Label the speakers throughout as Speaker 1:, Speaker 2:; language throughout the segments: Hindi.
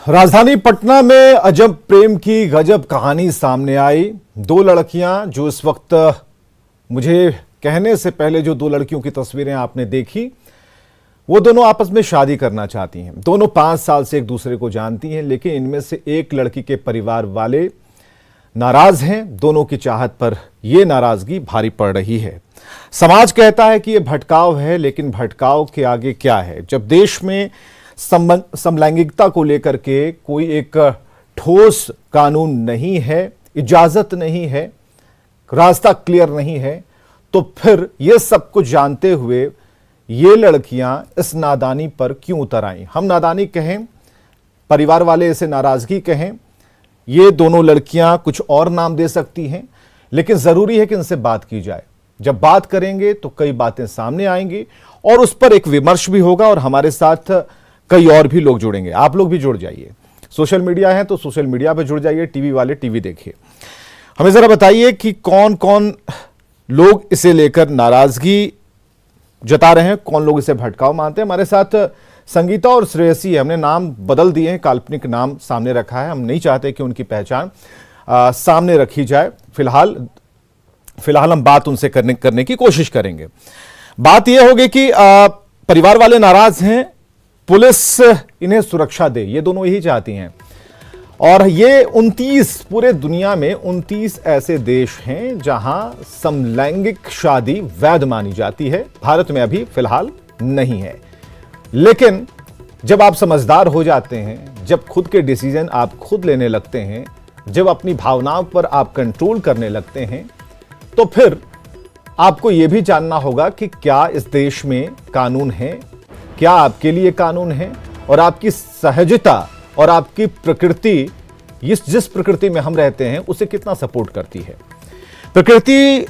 Speaker 1: राजधानी पटना में अजब प्रेम की गजब कहानी सामने आई। दो लड़कियां जो इस वक्त मुझे कहने से पहले जो दो लड़कियों की तस्वीरें आपने देखी, वो दोनों आपस में शादी करना चाहती हैं। दोनों 5 साल से एक दूसरे को जानती हैं, लेकिन इनमें से एक लड़की के परिवार वाले नाराज हैं। दोनों की चाहत पर यह नाराजगी भारी पड़ रही है। समाज कहता है कि यह भटकाव है, लेकिन भटकाव के आगे क्या है? जब देश में समलैंगिकता को लेकर के कोई एक ठोस कानून नहीं है, इजाजत नहीं है, रास्ता क्लियर नहीं है, तो फिर ये सब कुछ जानते हुए ये लड़कियां इस नादानी पर क्यों उतर आईं? हम नादानी कहें, परिवार वाले इसे नाराजगी कहें, ये दोनों लड़कियां कुछ और नाम दे सकती हैं, लेकिन जरूरी है कि इनसे बात की जाए। जब बात करेंगे तो कई बातें सामने आएंगी और उस पर एक विमर्श भी होगा और हमारे साथ कई और भी लोग जुड़ेंगे। आप लोग भी जुड़ जाइए। सोशल मीडिया है तो सोशल मीडिया पे जुड़ जाइए, टीवी वाले टीवी देखिए। हमें जरा बताइए कि कौन कौन लोग इसे लेकर नाराजगी जता रहे हैं, कौन लोग इसे भटकाव मानते हैं। हमारे साथ संगीता और श्रेयसी है। हमने नाम बदल दिए हैं, काल्पनिक नाम सामने रखा है। हम नहीं चाहते कि उनकी पहचान सामने रखी जाए। फिलहाल हम बात उनसे करने की कोशिश करेंगे। बात यह होगी कि परिवार वाले नाराज हैं, पुलिस इन्हें सुरक्षा दे, ये दोनों यही चाहती हैं। और ये 29 पूरे दुनिया में 29 ऐसे देश हैं जहां समलैंगिक शादी वैध मानी जाती है। भारत में अभी फिलहाल नहीं है, लेकिन जब आप समझदार हो जाते हैं, जब खुद के डिसीजन आप खुद लेने लगते हैं, जब अपनी भावनाओं पर आप कंट्रोल करने लगते हैं, तो फिर आपको यह भी जानना होगा कि क्या इस देश में कानून है, क्या आपके लिए कानून है, और आपकी सहजता और आपकी प्रकृति, जिस प्रकृति में हम रहते हैं, उसे कितना सपोर्ट करती है। प्रकृति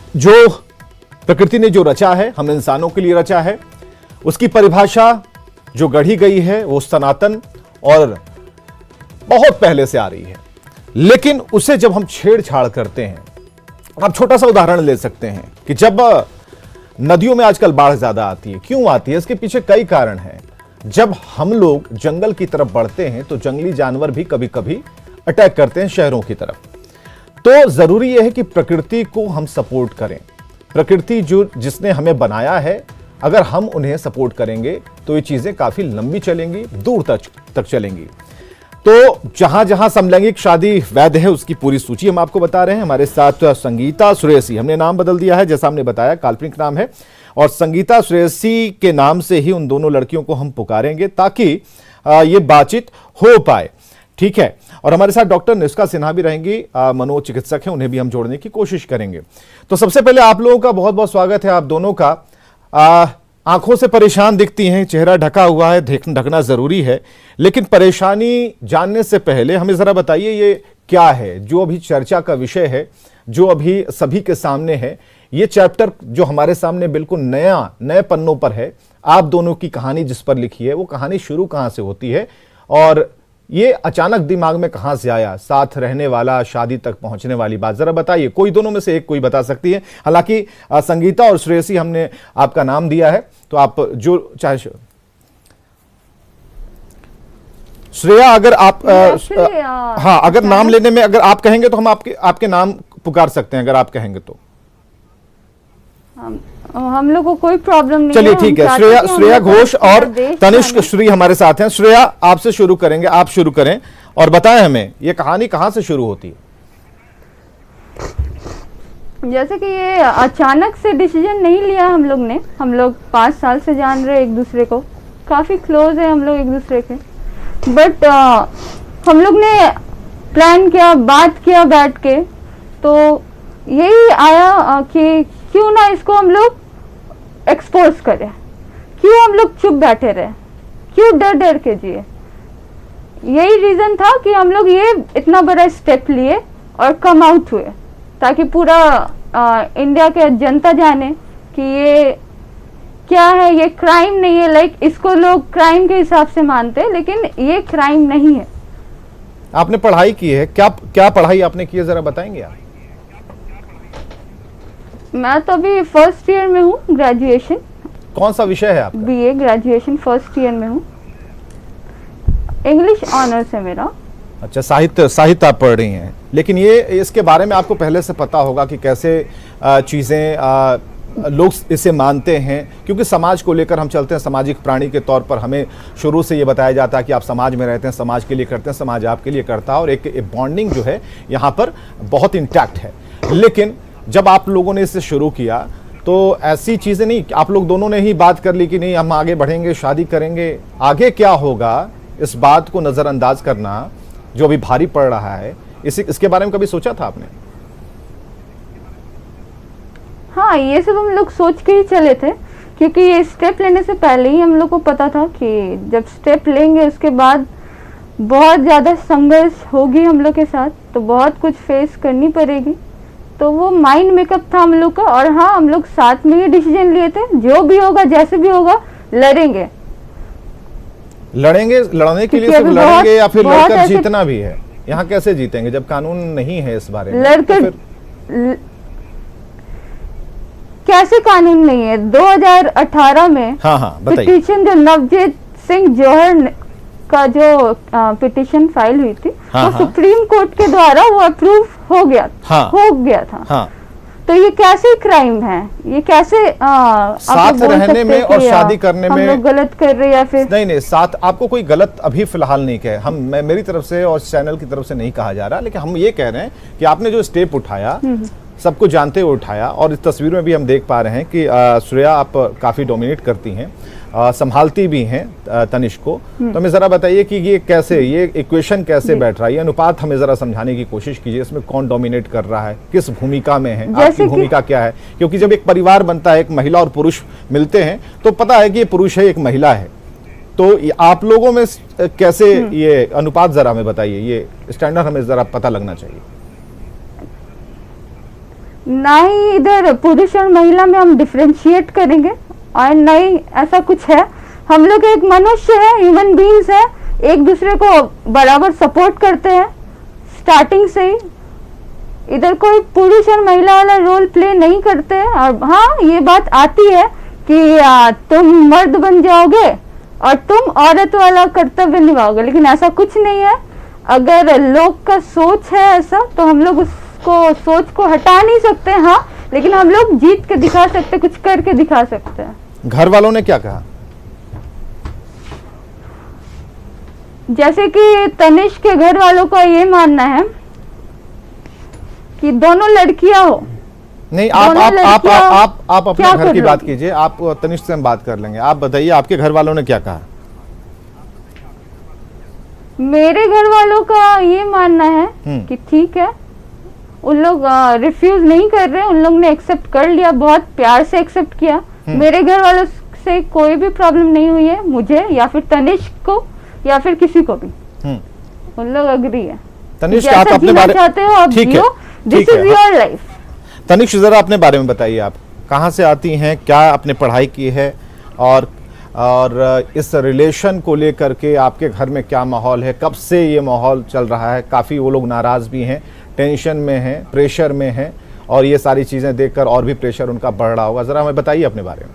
Speaker 1: ने जो रचा है, हम इंसानों के लिए रचा है, उसकी परिभाषा जो गढ़ी गई है वो सनातन और बहुत पहले से आ रही है। लेकिन उसे जब हम छेड़छाड़ करते हैं, आप छोटा सा उदाहरण ले सकते हैं कि जब नदियों में आजकल बाढ़ ज्यादा आती है, क्यों आती है? इसके पीछे कई कारण हैं। जब हम लोग जंगल की तरफ बढ़ते हैं तो जंगली जानवर भी कभी कभी अटैक करते हैं शहरों की तरफ। तो जरूरी यह है कि प्रकृति को हम सपोर्ट करें। प्रकृति जिसने हमें बनाया है, अगर हम उन्हें सपोर्ट करेंगे तो ये चीजें काफी लंबी चलेंगी, दूर तक चलेंगी। तो जहां जहां समलैंगिक शादी वैध है उसकी पूरी सूची हम आपको बता रहे हैं। हमारे साथ संगीता श्रेयसी, हमने नाम बदल दिया है, जैसा हमने बताया काल्पनिक नाम है, और संगीता श्रेयसी के नाम से ही उन दोनों लड़कियों को हम पुकारेंगे ताकि ये बातचीत हो पाए। ठीक है। और हमारे साथ डॉक्टर निष्का सिन्हा भी रहेंगी, मनोचिकित्सक हैं, उन्हें भी हम जोड़ने की कोशिश करेंगे। तो सबसे पहले आप लोगों का बहुत बहुत स्वागत है। आप दोनों का आंखों से परेशान दिखती हैं, चेहरा ढका हुआ है, ढकना जरूरी है, लेकिन परेशानी जानने से पहले हमें जरा बताइए ये क्या है जो अभी चर्चा का विषय है, जो अभी सभी के सामने है। ये चैप्टर जो हमारे सामने बिल्कुल नए पन्नों पर है, आप दोनों की कहानी जिस पर लिखी है, वो कहानी शुरू कहां से होती है और ये अचानक दिमाग में कहां से आया? साथ रहने वाला, शादी तक पहुंचने वाली बात जरा बताइए। कोई दोनों में से एक कोई बता सकती है। हालांकि संगीता और श्रेयसी हमने आपका नाम दिया है, तो आप जो चाहे। श्रेया, अगर आप हाँ, अगर नाम लेने में अगर आप कहेंगे तो हम आपके नाम पुकार सकते हैं, अगर आप कहेंगे तो।
Speaker 2: हम लोग को कोई प्रॉब्लम नहीं है।
Speaker 1: चलिए ठीक है। श्रेया घोष और तनिष्क श्री हमारे साथ हैं। श्रेया, आपसे शुरू करेंगे, आप शुरू करें और बताएं हमें ये कहानी कहां से शुरू होती है।
Speaker 2: जैसे कि ये अचानक से डिसीजन नहीं लिया हम लोग ने। हम लोग 5 साल से जान रहे एक दूसरे को, काफी क्लोज है हम लोग एक दूसरे के। बट हम लोग ने प्लान किया, बात किया बैठ के, तो यही आया कि क्यों ना इसको हम लोग एक्सपोज करें, क्यों हम लोग चुप बैठे रहे, क्यों डर डर के जिए। यही रीजन था कि हम लोग ये इतना बड़ा स्टेप लिए और कम आउट हुए, ताकि पूरा इंडिया के जनता जाने कि ये क्या है। ये क्राइम नहीं है, लाइक इसको लोग क्राइम के हिसाब से मानते हैं, लेकिन ये क्राइम नहीं है।
Speaker 1: आपने पढ़ाई की है, क्या पढ़ाई आपने की है, जरा बताएंगे आप?
Speaker 2: मैं तो अभी फर्स्ट ईयर में हूँ, ग्रेजुएशन।
Speaker 1: कौन सा विषय है आपका?
Speaker 2: बीए ग्रेजुएशन फर्स्ट ईयर में हूँ। इंग्लिश ऑनर्स है मेरा।
Speaker 1: अच्छा, साहित्य आप पढ़ रही हैं, लेकिन ये इसके बारे में आपको पहले से पता होगा कि कैसे चीज़ें लोग इसे मानते हैं, क्योंकि समाज को लेकर हम चलते हैं, सामाजिक प्राणी के तौर पर हमें शुरू से ये बताया जाता है कि आप समाज में रहते हैं, समाज के लिए करते हैं, समाज आपके लिए करता है, और एक बॉन्डिंग जो है यहाँ पर बहुत इंटैक्ट है। लेकिन जब आप लोगों ने इसे शुरू किया तो ऐसी चीज़ें नहीं, आप लोग दोनों ने ही बात कर ली कि नहीं हम आगे बढ़ेंगे, शादी करेंगे, आगे क्या होगा, इस बात को नज़रअंदाज करना जो अभी भारी पड़ रहा है, इसके बारे में कभी सोचा था आपने?
Speaker 2: हाँ, ये सब हम लोग सोच के ही चले थे, क्योंकि ये स्टेप लेने से पहले ही हम लोग को पता था कि जब स्टेप लेंगे उसके बाद बहुत ज़्यादा संघर्ष होगी हम लोग के साथ, तो बहुत कुछ फेस करनी पड़ेगी। तो वो माइंड मेकअप था हम लोग का, और हाँ, हम लोग साथ में ही डिसीजन लिए थे, जो भी होगा जैसे भी होगा लड़ेंगे।
Speaker 1: लड़ने के लिए सिर्फ लड़ेंगे या फिर लड़कर जीतना भी है? यहाँ कैसे जीतेंगे जब कानून नहीं है इस बारे में?
Speaker 2: लड़कर कैसे कानून नहीं है? 2018 में
Speaker 1: हाँ, बताइए।
Speaker 2: पिटीशन जो नवजीत सिंह जौहर का जो पिटीशन फाइल हुई थी, वो सुप्रीम कोर्ट के द्वारा वो अप्रूव हो गया था। तो ये कैसे क्राइम है? ये कैसे
Speaker 1: साथ रहने में और शादी करने में
Speaker 2: हम लोग गलत कर रहे हैं या फिर
Speaker 1: नहीं, साथ आपको कोई गलत अभी फिलहाल नहीं कहे, मैं मेरी तरफ से और चैनल की तरफ से नहीं कहा जा रहा, लेकिन हम ये कह रहे हैं कि आपने जो स्टेप उठाया, सबको जानते हुए उठाया, और इस तस्वीर में भी हम देख पा रहे हैं कि श्रेया आप काफ़ी डोमिनेट करती हैं, संभालती भी हैं तनिष्क को। तो हमें ज़रा बताइए कि ये इक्वेशन कैसे बैठ रहा है, ये अनुपात हमें ज़रा समझाने की कोशिश कीजिए, इसमें कौन डोमिनेट कर रहा है, किस भूमिका में है, आपकी भूमिका क्या है? क्योंकि जब एक परिवार बनता है, एक महिला और पुरुष मिलते हैं, तो पता है कि ये पुरुष है, एक महिला है, तो आप लोगों में कैसे ये अनुपात ज़रा हमें बताइए, ये स्टैंडर्ड हमें ज़रा पता लगना चाहिए।
Speaker 2: ना ही इधर पुरुष और महिला में हम डिफरेंशिएट करेंगे, और नहीं ऐसा कुछ है। हम लोग एक मनुष्य है, ह्यूमन बीइंग्स है, एक दूसरे को बराबर सपोर्ट करते हैं स्टार्टिंग से ही। इधर कोई पुरुष और महिला वाला रोल प्ले नहीं करते हैं। और हाँ, ये बात आती है कि तुम मर्द बन जाओगे और तुम औरत वाला कर्तव्य निभाओगे, लेकिन ऐसा कुछ नहीं है। अगर लोग का सोच है ऐसा, तो हम लोग सोच को हटा नहीं सकते, हाँ, लेकिन हम लोग जीत के दिखा सकते, कुछ करके दिखा सकते हैं।
Speaker 1: घर वालों ने क्या कहा?
Speaker 2: जैसे कि तनिष्क के घर वालों का ये मानना है कि दोनों लड़कियां हो।
Speaker 1: नहीं, आप अपने घर की बात कीजिए, आप तनिष्क से हम बात कर लेंगे। आप बताइए आपके घर वालों ने क्या कहा?
Speaker 2: मेरे घर वालों का ये मानना है कि ठीक है, उन लोग रिफ्यूज नहीं कर रहे, उन लोग ने एक्सेप्ट कर लिया, बहुत प्यार से एक्सेप्ट किया। मेरे घर वालों से कोई भी प्रॉब्लम नहीं हुई है, मुझे या फिर तनिष्क को या फिर किसी को भी। उन लोग अग्री है।
Speaker 1: तनिष्क, आप अपने बारे में
Speaker 2: चाहते हो आप जियो, this is your life.
Speaker 1: Tanishk, जरा अपने बारे में बताइए, आप कहाँ से आती हैं, क्या आपने पढ़ाई की है, और इस रिलेशन को लेकर के आपके घर में क्या माहौल है, कब से ये माहौल चल रहा है? काफ़ी वो लोग नाराज़ भी हैं, टेंशन में हैं, प्रेशर में हैं, और ये सारी चीज़ें देखकर और भी प्रेशर उनका बढ़ रहा होगा। ज़रा हमें बताइए अपने बारे में।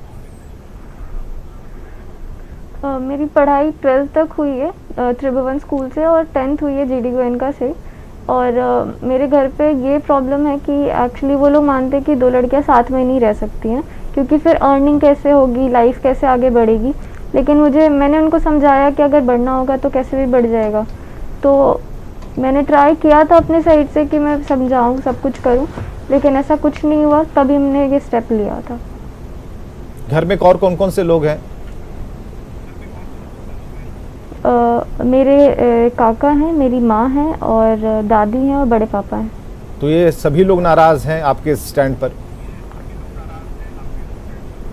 Speaker 2: मेरी पढ़ाई 12th तक हुई है त्रिभुवन स्कूल से, और 10th हुई है GD गोयनका से। और मेरे घर पे ये प्रॉब्लम है कि एक्चुअली वो लोग मानते हैं कि दो लड़कियां साथ में नहीं रह सकती हैं, क्योंकि फिर अर्निंग कैसे होगी, लाइफ कैसे आगे बढ़ेगी। लेकिन मैंने उनको समझाया कि अगर बढ़ना होगा तो कैसे भी बढ़ जाएगा। तो मैंने ट्राई किया था अपने साइड से कि मैं समझाऊँ, सब कुछ करूँ, लेकिन ऐसा कुछ नहीं हुआ। तभी हमने ये स्टेप लिया था।
Speaker 1: घर में और कौन कौन से लोग हैं?
Speaker 2: मेरे काका हैं, मेरी माँ है, और दादी हैं, और बड़े पापा हैं।
Speaker 1: तो ये सभी लोग नाराज हैं आपके स्टैंड पर?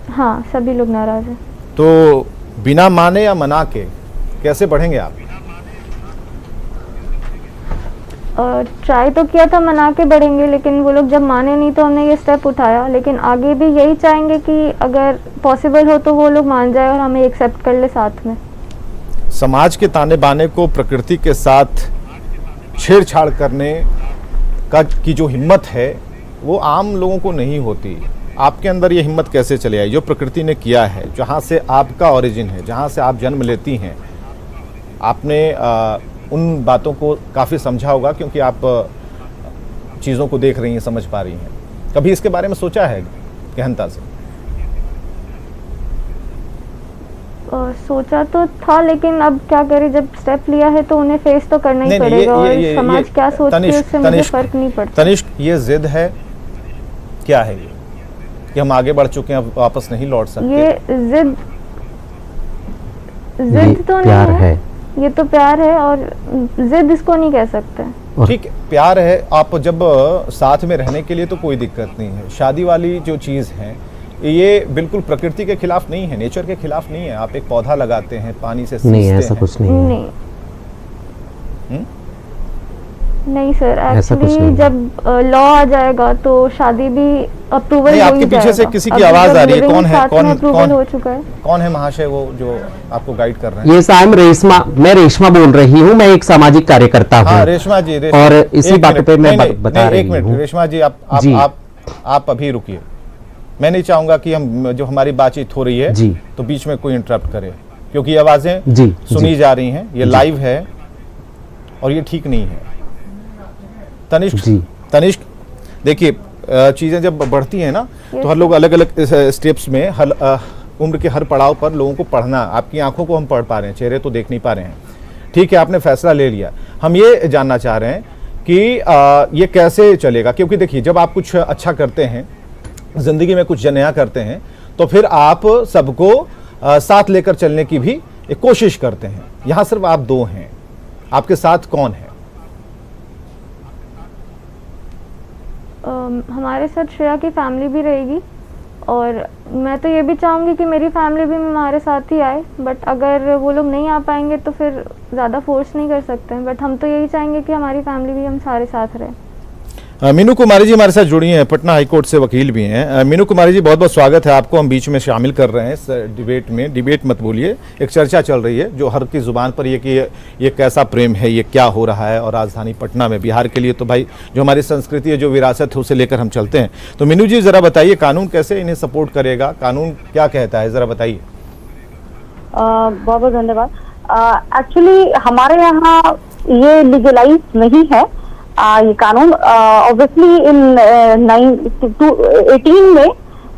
Speaker 2: हाँ, सभी लोग नाराज हैं।
Speaker 1: तो बिना माने या मना के कैसे बढ़ेंगे आप?
Speaker 2: ट्राई तो किया था, मना के बढ़ेंगे, लेकिन वो लोग जब माने नहीं तो हमने ये स्टेप उठाया। लेकिन आगे भी यही चाहेंगे कि अगर पॉसिबल हो तो वो लोग मान जाए और हमें एक्सेप्ट कर ले साथ में।
Speaker 1: समाज के ताने बाने को प्रकृति के साथ छेड़छाड़ करने की जो हिम्मत है वो आम लोगों को नहीं होती। आपके अंदर ये हिम्मत कैसे चली आई? जो प्रकृति ने किया है, जहाँ से आपका ओरिजिन है, जहाँ से आप जन्म लेती हैं, आपने उन बातों को काफ़ी समझा होगा, क्योंकि आप चीज़ों को देख रही हैं, समझ पा रही हैं। कभी इसके बारे में सोचा है गहनता से?
Speaker 2: सोचा तो था, लेकिन अब क्या करें, जब स्टेप लिया है तो उन्हें फेस तो करना ही पड़ेगा। और समाज क्या सोचती है उससे मुझे फर्क नहीं पड़ता।
Speaker 1: तनिष्क, ये जिद है, क्या है ये कि हम आगे बढ़ चुके हैं, अब वापस नहीं लौट सकते?
Speaker 2: ये जिद तो नहीं है, ये तो प्यार है, और जिद इसको नहीं कह सकते।
Speaker 1: ठीक है, प्यार है। आप जब साथ में रहने के लिए तो कोई दिक्कत नहीं है। शादी वाली जो चीज़ है ये बिल्कुल प्रकृति के खिलाफ नहीं है, नेचर के खिलाफ नहीं है। आप एक पौधा लगाते हैं, पानी से सींचते
Speaker 3: नहीं, ऐसा कुछ नहीं है।
Speaker 2: नहीं सर, एक्चुअली जब लॉ आ जाएगा तो शादी भी अप्रूवल हो ही
Speaker 1: आपके पीछे से किसी की आवाज आ रही है, कौन है?
Speaker 2: अप्रूवल हो चुका है।
Speaker 1: कौन है महाशय वो जो आपको गाइड कर रहे हैं?
Speaker 3: ये साइम रेशमा, मैं रेशमा बोल रही हूँ, मैं एक सामाजिक कार्यकर्ता हूँ।
Speaker 1: हाँ, रेशमा जी,
Speaker 3: और इसी बात पे मैं बता रही हूँ।
Speaker 1: एक मिनट रेशमा जी, आप अभी रुकिए। मैं नहीं चाहूंगा कि हम जो हमारी बातचीत हो रही है
Speaker 3: जी,
Speaker 1: तो बीच में कोई इंटरप्ट करे, क्योंकि आवाजें
Speaker 3: जी
Speaker 1: सुनी जा रही हैं, ये लाइव है और ये ठीक नहीं है। तनिष्क, देखिए चीजें जब बढ़ती हैं ना तो हर लोग अलग अलग स्टेप्स में उम्र के हर पड़ाव पर लोगों को पढ़ना, आपकी आंखों को हम पढ़ पा रहे हैं, चेहरे तो देख नहीं पा रहे हैं। ठीक है, आपने फैसला ले लिया। हम ये जानना चाह रहे हैं कि ये कैसे चलेगा, क्योंकि देखिए जब आप कुछ अच्छा करते हैं, जिंदगी में कुछ नया करते हैं, तो फिर आप सबको साथ लेकर चलने की भी एक कोशिश करते हैं। यहां सिर्फ आप दो हैं, आपके साथ कौन है?
Speaker 2: हमारे साथ श्रेया की फैमिली भी रहेगी, और मैं तो ये भी चाहूँगी कि मेरी फैमिली भी हमारे साथ ही आए, बट अगर वो लोग नहीं आ पाएंगे तो फिर ज़्यादा फोर्स नहीं कर सकते हैं। बट हम तो यही चाहेंगे कि हमारी फैमिली भी हम सारे साथ रहें।
Speaker 1: मीनू कुमारी जी हमारे साथ जुड़ी हैं, पटना हाईकोर्ट से वकील भी हैं। मीनू कुमारी जी, बहुत बहुत स्वागत है आपको। हम बीच में शामिल कर रहे हैं इस डिबेट में। डिबेट मत बोलिए, एक चर्चा चल रही है जो हर की जुबान पर ये कि ये कैसा प्रेम है, ये क्या हो रहा है। और राजधानी पटना में, बिहार के लिए तो भाई जो हमारी संस्कृति है, जो विरासत है, उसे लेकर हम चलते हैं। तो मीनू जी ज़रा बताइए, कानून कैसे इन्हें सपोर्ट करेगा, कानून क्या कहता है, ज़रा बताइए।
Speaker 4: बहुत बहुत धन्यवाद। एक्चुअली हमारे यहाँ ये लीगलाइज नहीं है ये कानून। ऑब्वियसली इन 18 में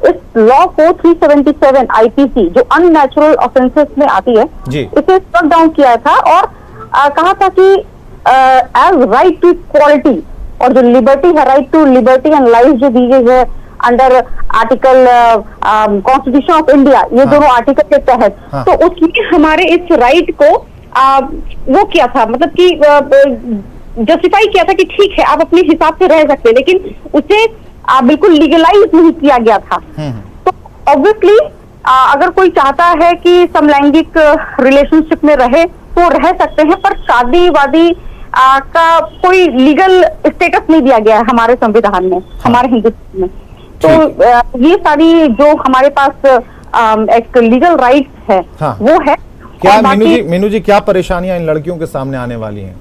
Speaker 4: इस लॉ को 377 आईपीसी जो अननेचुरल ऑफेंसेस में आती है, इसे स्ट्रक डाउन किया था और कहा था कि एज राइट टू इक्वालिटी, और जो लिबर्टी है, right to liberty and life जो दी गई है under article constitution of India, ये दोनों आर्टिकल के तहत, तो उसमें हमारे इस राइट को वो किया था, मतलब कि जस्टिफाई किया था कि ठीक है आप अपने हिसाब से रह सकते हैं, लेकिन उसे बिल्कुल लीगलाइज नहीं किया गया था। तो ऑब्वियसली अगर कोई चाहता है कि समलैंगिक रिलेशनशिप में रहे तो रह सकते हैं, पर शादी वादी का कोई लीगल स्टेटस नहीं दिया गया है हमारे संविधान में, हमारे हिंदुस्तान में। तो ये सारी जो हमारे पास एक लीगल राइट्स है वो है।
Speaker 1: क्या मीनू जी क्या परेशानियां इन लड़कियों के सामने आने वाली हैं?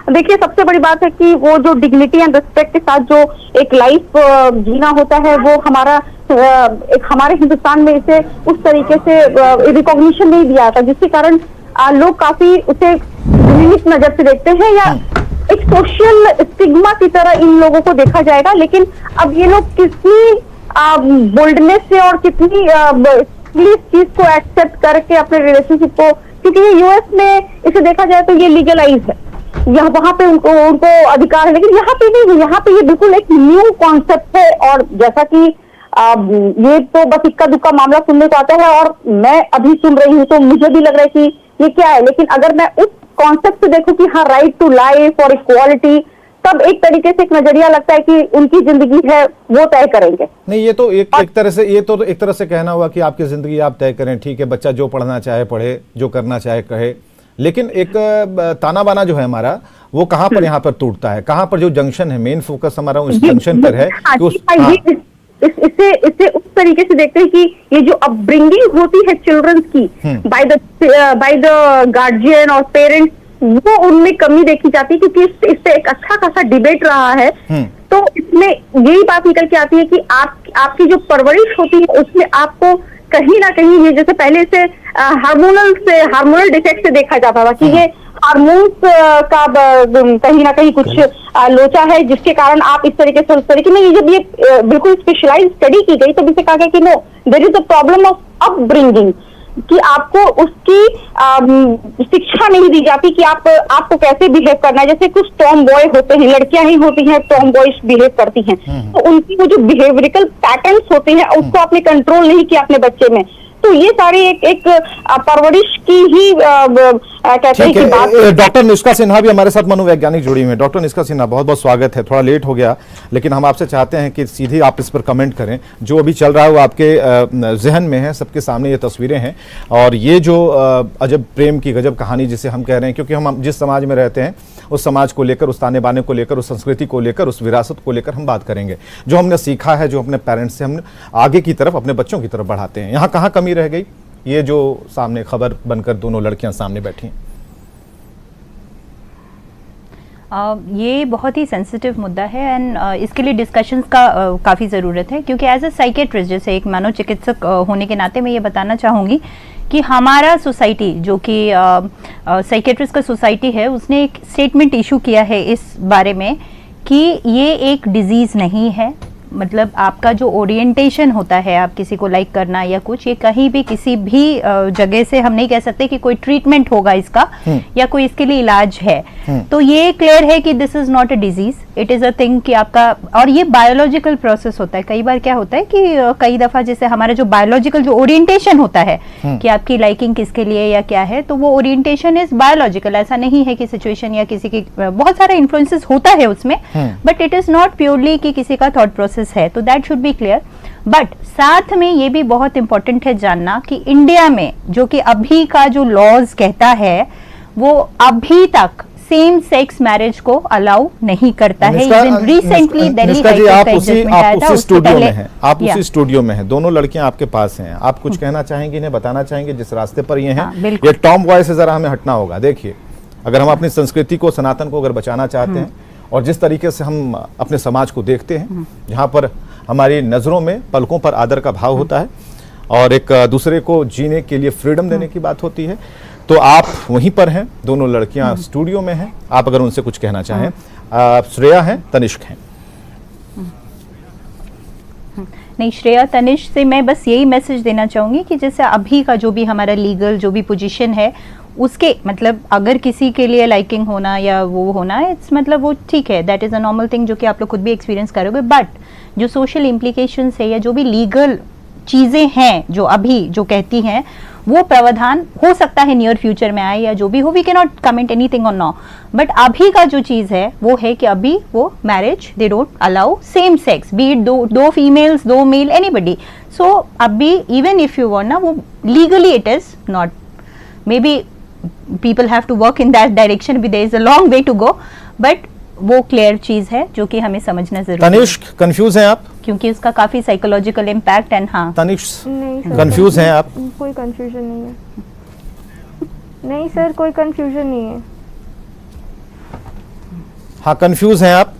Speaker 4: देखिए, सबसे बड़ी बात है कि वो जो डिग्निटी एंड रिस्पेक्ट के साथ जो एक लाइफ जीना होता है, वो हमारा एक हमारे हिंदुस्तान में इसे उस तरीके से रिकॉग्निशन नहीं दिया था, जिसके कारण लोग काफी उसे घृणित नजर से देखते हैं, या एक सोशल स्टिग्मा की तरह इन लोगों को देखा जाएगा। लेकिन अब ये लोग कितनी बोल्डनेस से और कितनी इस चीज को एक्सेप्ट करके अपने रिलेशनशिप को, क्योंकि ये यूएस में इसे देखा जाए तो ये लीगलाइज है, यहाँ वहां पे उनको अधिकार है, लेकिन यहाँ पे नहीं है। यहाँ पे ये बिल्कुल एक न्यू कॉन्सेप्ट है, और जैसा कि ये तो बस इक्का दुक्का मामला सुनने को आता है, और मैं अभी सुन रही हूँ तो मुझे भी लग रहा है कि ये क्या है। लेकिन अगर मैं उस कॉन्सेप्ट से देखूं कि हाँ, राइट टू लाइफ और इक्वालिटी, तब एक तरीके से एक नजरिया लगता है कि उनकी जिंदगी है वो तय करेंगे।
Speaker 1: नहीं, ये तो एक तरह से एक तरह से कहना हुआ कि आपकी जिंदगी आप तय करें। ठीक है, बच्चा जो पढ़ना चाहे पढ़े, जो करना चाहे कहे, लेकिन एक ताना बाना जो है हमारा, वो कहाँ पर यहाँ पर टूटता है, कहाँ पर जो जंक्शन है, मेन फोकस हमारा उस जंक्शन पर है कि
Speaker 4: इसे उस तरीके से देखते हैं कि ये जो अपब्रिंगिंग होती है चिल्ड्रंस की बाय द गार्जियन और पेरेंट्स, वो उनमें कमी देखी जाती है, क्योंकि इससे एक अच्छा खासा डिबेट रहा है। तो इसमें यही बात निकल के आती है कि आपकी जो परवरिश होती है उसमें आपको कहीं ना कहीं ये, जैसे पहले से हार्मोनल डिफेक्ट से देखा जाता था कि ये हार्मोन्स का कहीं ना कहीं कुछ लोचा है, जिसके कारण आप इस तरीके से उस तरीके में, जब ये बिल्कुल स्पेशलाइज स्टडी की गई तो इसे कहा गया कि no, there is a problem of upbringing, कि आपको उसकी शिक्षा नहीं दी जाती कि आपको कैसे बिहेव करना है। जैसे कुछ टॉम बॉय होते हैं, लड़कियां ही होती हैं टॉम बॉयज बिहेव करती हैं, तो उनकी वो जो बिहेवियरल पैटर्न्स होते हैं उसको आपने कंट्रोल नहीं किया अपने बच्चे में। तो ये सारी एक परवरिश की ही कहते हैं कि बात।
Speaker 1: डॉक्टर निष्का सिन्हा भी हमारे साथ मनोवैज्ञानिक जुड़ी हुई है। डॉक्टर निष्का सिन्हा, बहुत बहुत स्वागत है। थोड़ा लेट हो गया, लेकिन हम आपसे चाहते हैं कि सीधे आप इस पर कमेंट करें। जो अभी चल रहा है वो आपके जहन में है, सबके सामने ये तस्वीरें हैं, और ये जो अजब प्रेम की गजब कहानी जिसे हम कह रहे हैं, क्योंकि हम जिस समाज में रहते हैं उस समाज को लेकर, उस ताने बाने को लेकर, उस संस्कृति को लेकर, उस विरासत को लेकर हम बात करेंगे। जो हमने सीखा है, जो अपने पेरेंट्स से हमने आगे की तरफ, अपने बच्चों की तरफ बढ़ाते हैं। यहाँ कहाँ कमी रह गई? ये जो सामने खबर बनकर दोनों लड़कियां सामने बैठी हैं।
Speaker 5: ये बहुत ही सेंसिटिव मुद्दा है एंड इसके लिए डिस्कशंस का काफ़ी ज़रूरत है, क्योंकि एज अ साइकेट्रिस्ट, जैसे एक मनोचिकित्सक होने के नाते मैं ये बताना चाहूँगी कि हमारा सोसाइटी, जो कि साइकेट्रिस्ट का सोसाइटी है, उसने एक स्टेटमेंट इशू किया है इस बारे में कि ये एक डिजीज़ नहीं है। मतलब आपका जो ओरिएंटेशन होता है, आप किसी को लाइक करना या कुछ, ये कहीं भी किसी भी जगह से हम नहीं कह सकते कि कोई ट्रीटमेंट होगा इसका या कोई इसके लिए इलाज है। तो ये क्लियर है कि this is not a disease, it is a thing कि आपका, और ये बायोलॉजिकल प्रोसेस होता है। कई बार क्या होता है कि कई दफा जैसे हमारा जो बायोलॉजिकल जो ओरिएंटेशन होता है कि आपकी लाइकिंग किसके लिए या क्या है, तो वो ओरिएंटेशन इज बायोलॉजिकल। ऐसा नहीं है कि सिचुएशन या किसी की, बहुत सारा इन्फ्लुएंसेस होता है उसमें, but it is not purely कि किसी का थॉट प्रोसेस है। तो that should be clear. But साथ में ये भी बहुत इंपॉर्टेंट है जानना कि इंडिया में जो कि अभी का जो लॉज कहता है, वो अभी तक सेम सेक्स मैरिज को अलाउ नहीं करता है। रिसेंटली दिल्ली
Speaker 1: आप उसी स्टूडियो में हैं, आप उसी स्टूडियो में हैं, दोनों लड़कियां आपके पास हैं। आप कुछ कहना चाहेंगे, इन्हें बताना चाहेंगे जिस रास्ते पर ये हैं? ये टॉम बॉय से जरा हमें हटना होगा। देखिए, अगर हम अपनी संस्कृति को, सनातन को अगर बचाना चाहते हैं, और जिस तरीके से हम अपने समाज को देखते हैं, जहाँ पर हमारी नज़रों में, पलकों पर आदर का भाव होता है और एक दूसरे को जीने के लिए फ्रीडम देने की बात होती है, तो आप वहीं पर हैं, दोनों लड़कियां स्टूडियो में हैं। आप अगर उनसे कुछ कहना चाहें। श्रेया हैं, तनिष्क हैं।
Speaker 5: नहीं, श्रेया तनिष्क से मैं बस यही मैसेज देना चाहूँगी कि जैसे अभी का जो भी हमारा लीगल जो भी पोजीशन है, उसके मतलब अगर किसी के लिए लाइकिंग होना या वो होना, इट्स मतलब वो ठीक है, that is a normal thing जो कि आप लोग खुद भी एक्सपीरियंस करोगे। बट जो सोशल इम्प्लीकेशंस है या जो भी लीगल चीज़ें हैं जो अभी जो कहती हैं, वो प्रावधान हो सकता है नियर फ्यूचर में आए या जो भी हो, we can not comment anything on now. But अभी का जो चीज़ है वो है कि अभी वो marriage they don't allow same sex, B it दो फीमेल्स, दो मेल, एनीबडी। सो अभी इवन इफ यू वांट ना, वो legally it is not, may be people have to work in that direction, but there is a long way to go, but वो क्लियर चीज है जो कि हमें समझना जरूरी है।
Speaker 1: तनिष्क, कंफ्यूज हैं आप? क्योंकि
Speaker 5: उसका काफी साइकोलॉजिकल इम्पैक्ट एंड। हाँ
Speaker 1: तनिष्क,
Speaker 2: नहीं
Speaker 1: कंफ्यूज हैं आप?
Speaker 2: कोई कंफ्यूजन नहीं है। नहीं सर, कोई कंफ्यूजन नहीं है।
Speaker 1: हाँ, कंफ्यूज हैं आप?